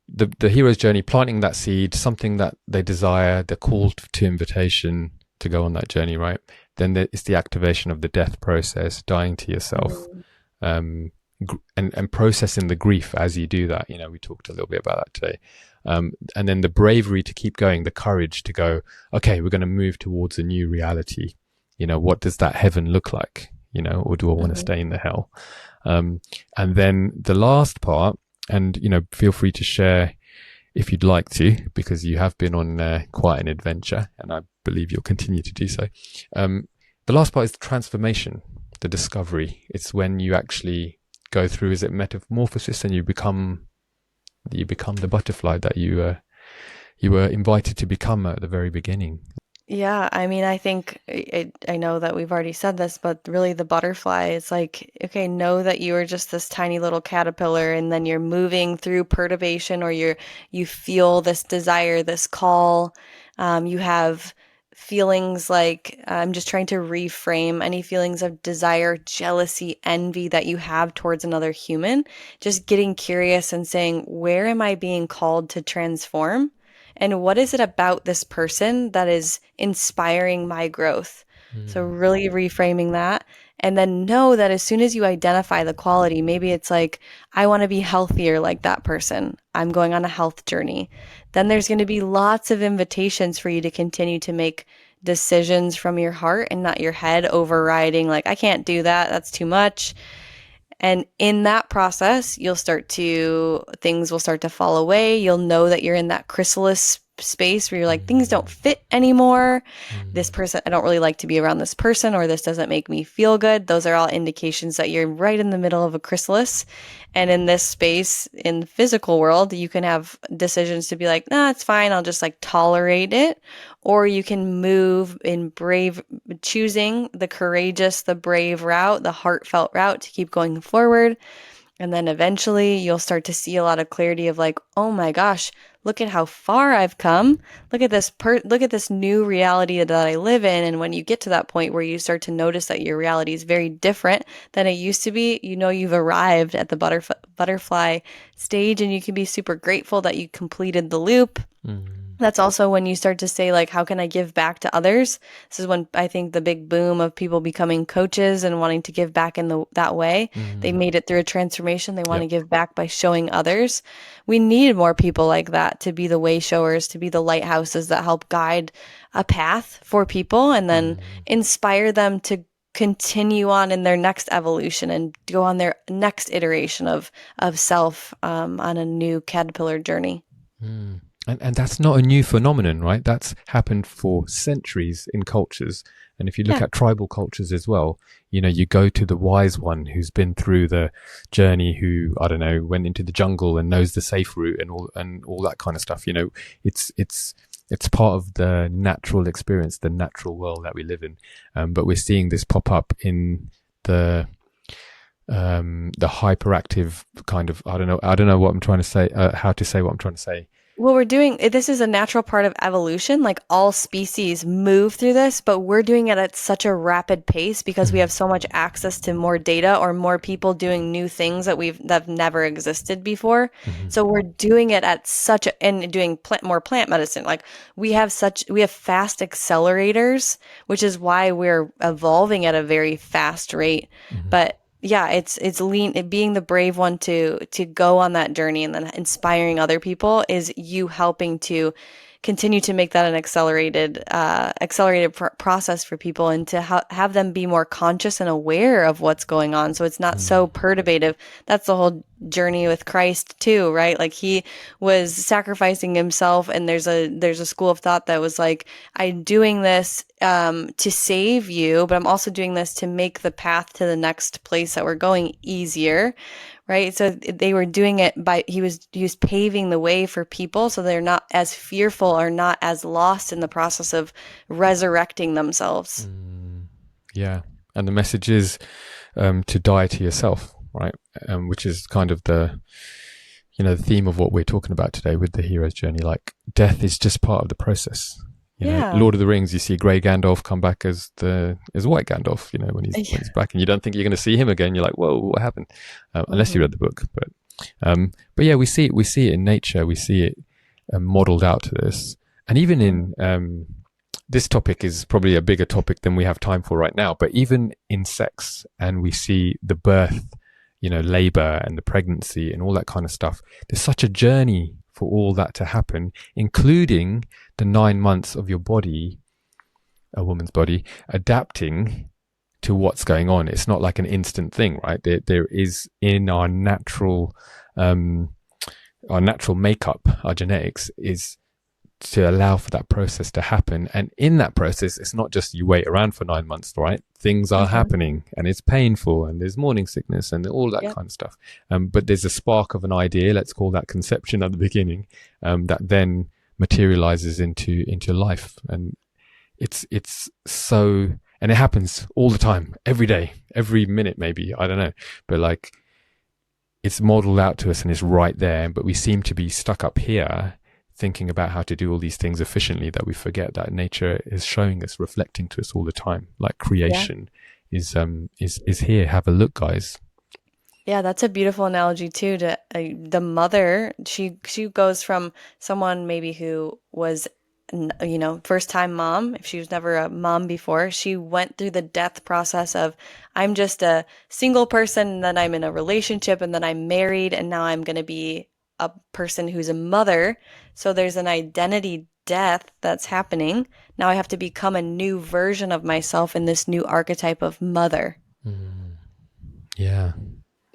the hero's journey, planting that seed, something that they desire, they're called to invitation to go on that journey, right? Then it's the activation of the death process, dying to yourself, Mm. um, and processing the grief as you do that. We talked a little bit about that today. And then the bravery to keep going, the courage to go, okay, we're going to move towards a new reality. What does that heaven look like? Or do I want to Mhm. stay in the hell? And then the last part, and feel free to share if you'd like to, because you have been on quite an adventure, and I believe you'll continue to do so. The last part is the transformation, the discovery. It's when you actually go through, is it metamorphosis, and you become the butterfly that you were invited to become at the very beginning. Yeah, I mean, I think I know that we've already said this, but really the butterfly is like, okay, know that you are just this tiny little caterpillar, and then you're moving through perturbation, or you feel this desire, this call. You have feelings like, I'm just trying to reframe any feelings of desire, jealousy, envy that you have towards another human. Just getting curious and saying, where am I being called to transform? And what is it about this person that is inspiring my growth? So, Mm. really reframing that. And then know that as soon as you identify the quality, maybe it's like, I want to be healthier like that person. I'm going on a health journey. Then there's going to be lots of invitations for you to continue to make decisions from your heart and not your head overriding, like, I can't do that. That's too much. And in that process, things will start to fall away. You'll know that you're in that chrysalis space where you're like, things don't fit anymore. This Mm. person, I don't really like to be around this person, or this doesn't make me feel good. Those are all indications that you're right in the middle of a chrysalis. And in this space, in the physical world, you can have decisions to be like, nah, it's fine. I'll just like tolerate it. Or you can move in brave, choosing the courageous, the brave route, the heartfelt route to keep going forward. And then eventually you'll start to see a lot of clarity of like, oh my gosh, look at how far I've come. Look at this new reality that I live in. And when you get to that point where you start to notice that your reality is very different than it used to be, you know you've arrived at the butterfly stage, and you can be super grateful that you completed the loop. Mm. That's also when you start to say, like, how can I give back to others? This is when I think the big boom of people becoming coaches and wanting to give back in that way. They Mm. made it through a transformation. They want Yep. to give back by showing others. We need more people like that to be the way showers, to be the lighthouses that help guide a path for people and then Mm. inspire them to continue on in their next evolution and go on their next iteration of self on a new caterpillar journey. Mm. And that's not a new phenomenon, right? That's happened for centuries in cultures. And if you look Yeah. at tribal cultures as well, you know, you go to the wise one who's been through the journey, who, I don't know, went into the jungle and knows the safe route and all that kind of stuff. You know, it's part of the natural experience, the natural world that we live in. But we're seeing this pop up in the hyperactive kind of, I don't know what I'm trying to say, how to say what I'm trying to say. Well, we're doing this is a natural part of evolution. Like all species move through this, but we're doing it at such a rapid pace because we have so much access to more data or more people doing new things that have never existed before. Mm-hmm. So we're doing it at such a and doing more plant medicine. Like we have fast accelerators, which is why we're evolving at a very fast rate. Mm-hmm. But yeah, being the brave one to go on that journey and then inspiring other people is you helping to continue to make that an accelerated process for people and to have them be more conscious and aware of what's going on, so it's not so perturbative. That's the whole journey with Christ too, right? Like he was sacrificing himself, and there's a school of thought that was like, I'm doing this to save you, but I'm also doing this to make the path to the next place that we're going easier, right? So they were doing it by he was paving the way for people so they're not as fearful or not as lost in the process of resurrecting themselves. Mm. Yeah. And the message is to die to yourself, right? Which is kind of the theme of what we're talking about today with the hero's journey. Like, death is just part of the process. You know, Yeah. Lord of the Rings, you see Grey Gandalf come back as white Gandalf. You know, when he's back, and you don't think you're going to see him again. You're like, whoa, what happened? Unless you read the book, but yeah, we see it in nature. We see it modeled out to this, and even in this topic is probably a bigger topic than we have time for right now. But even in sex, and we see the birth, you know, labor and the pregnancy and all that kind of stuff. There's such a journey for all that to happen, including the 9 months of your body, a woman's body, adapting to what's going on. It's not like an instant thing, right? There is in our natural makeup, our genetics is to allow for that process to happen. And in that process, it's not just you wait around for 9 months, right? Things are happening, and it's painful, and there's morning sickness and all that kind of stuff. But there's a spark of an idea, let's call that conception at the beginning, that then materializes into life. And it's so, and it happens all the time, every day, every minute, maybe, I don't know. But like, it's modeled out to us and it's right there. But we seem to be stuck up here thinking about how to do all these things efficiently, that we forget that nature is showing us, reflecting to us all the time. Like creation is here. Have a look, guys. Yeah, that's a beautiful analogy too. To the mother, she goes from someone maybe who was, first time mom. If she was never a mom before, she went through the death process of, I'm just a single person, and then I'm in a relationship, and then I'm married, and now I'm going to be a person who's a mother. So there's an identity death that's happening. Now I have to become a new version of myself in this new archetype of mother. Yeah.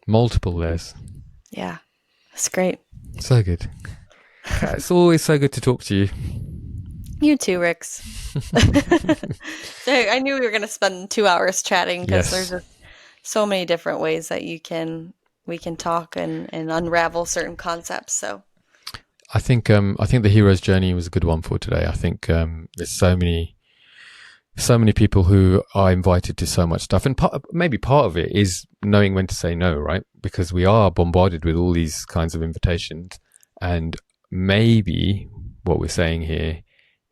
Multiple layers. Yeah, that's great. So good. It's always so good to talk to you. You too, Rix. So I knew we were going to spend 2 hours chatting because there's Yes. just so many different ways that we can talk and unravel certain concepts. So I think the hero's journey was a good one for today. I think there's so many people who are invited to so much stuff, and maybe part of it is knowing when to say no, right? Because we are bombarded with all these kinds of invitations, and maybe what we're saying here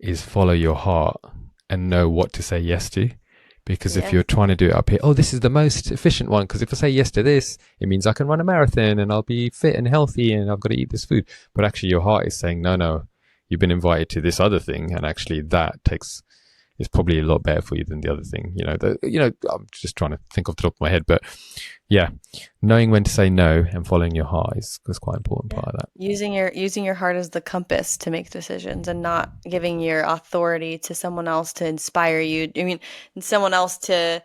is follow your heart and know what to say yes to. Because if yeah, you're trying to do it up here, oh, this is the most efficient one. Because if I say yes to this, it means I can run a marathon and I'll be fit and healthy and I've got to eat this food. But actually, your heart is saying, no, no, you've been invited to this other thing, and actually, that takes is probably a lot better for you than the other thing. I'm just trying to think off the top of my head, but yeah, knowing when to say no and following your heart is quite an important yeah. part of that. Using your heart as the compass to make decisions and not giving your authority to someone else to inspire you. I mean, someone else to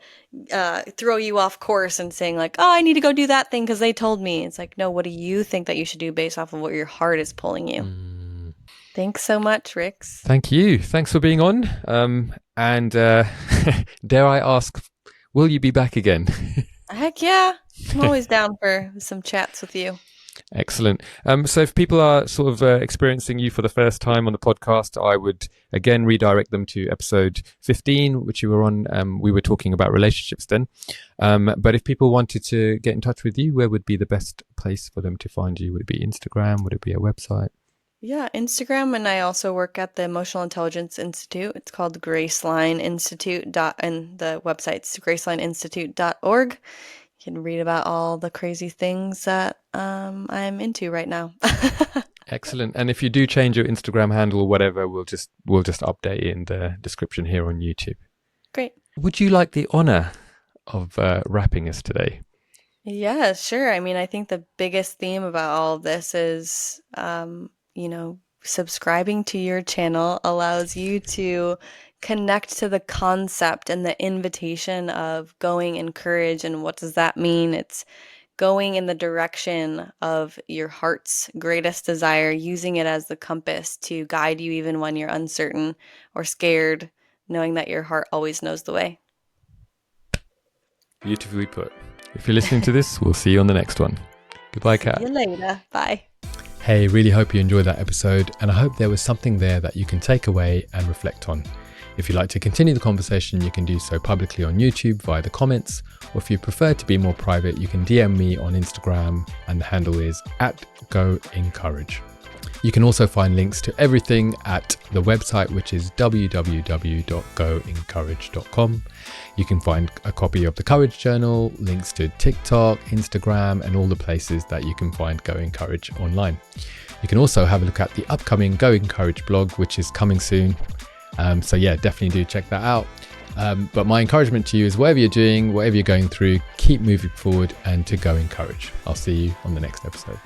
throw you off course and saying like, "Oh, I need to go do that thing because they told me." It's like, no, what do you think that you should do based off of what your heart is pulling you? Mm. Thanks so much, Rix. Thank you. Thanks for being on. And dare I ask, will you be back again? Heck yeah. I'm always down for some chats with you. Excellent. So if people are sort of experiencing you for the first time on the podcast, I would again redirect them to episode 15, which you were on. We were talking about relationships then. But if people wanted to get in touch with you, where would be the best place for them to find you? Would it be Instagram? Would it be a website? Yeah, Instagram, and I also work at the Emotional Intelligence Institute. It's called Graceline Institute and the website's gracelineinstitute.org. You can read about all the crazy things that I'm into right now. Excellent. And if you do change your Instagram handle or whatever, we'll just update it in the description here on YouTube. Great. Would you like the honor of wrapping us today? Yeah, sure. I mean, I think the biggest theme about all of this is, subscribing to your channel allows you to connect to the concept and the invitation of going in courage. And what does that mean? It's going in the direction of your heart's greatest desire, using it as the compass to guide you even when you're uncertain or scared, knowing that your heart always knows the way. Beautifully put. If you're listening to this, we'll see you on the next one. Goodbye, Kat. See you later. Bye. Hey, really hope you enjoyed that episode, and I hope there was something there that you can take away and reflect on. If you'd like to continue the conversation, you can do so publicly on YouTube via the comments, or if you prefer to be more private, you can DM me on Instagram, and the handle is @goencourage. You can also find links to everything at the website, which is www.goencourage.com. You can find a copy of the Courage Journal, links to TikTok, Instagram, and all the places that you can find Go Encourage online. You can also have a look at the upcoming Go Encourage blog, which is coming soon. So yeah, definitely do check that out. But my encouragement to you is whatever you're doing, whatever you're going through, keep moving forward and to go encourage. I'll see you on the next episode.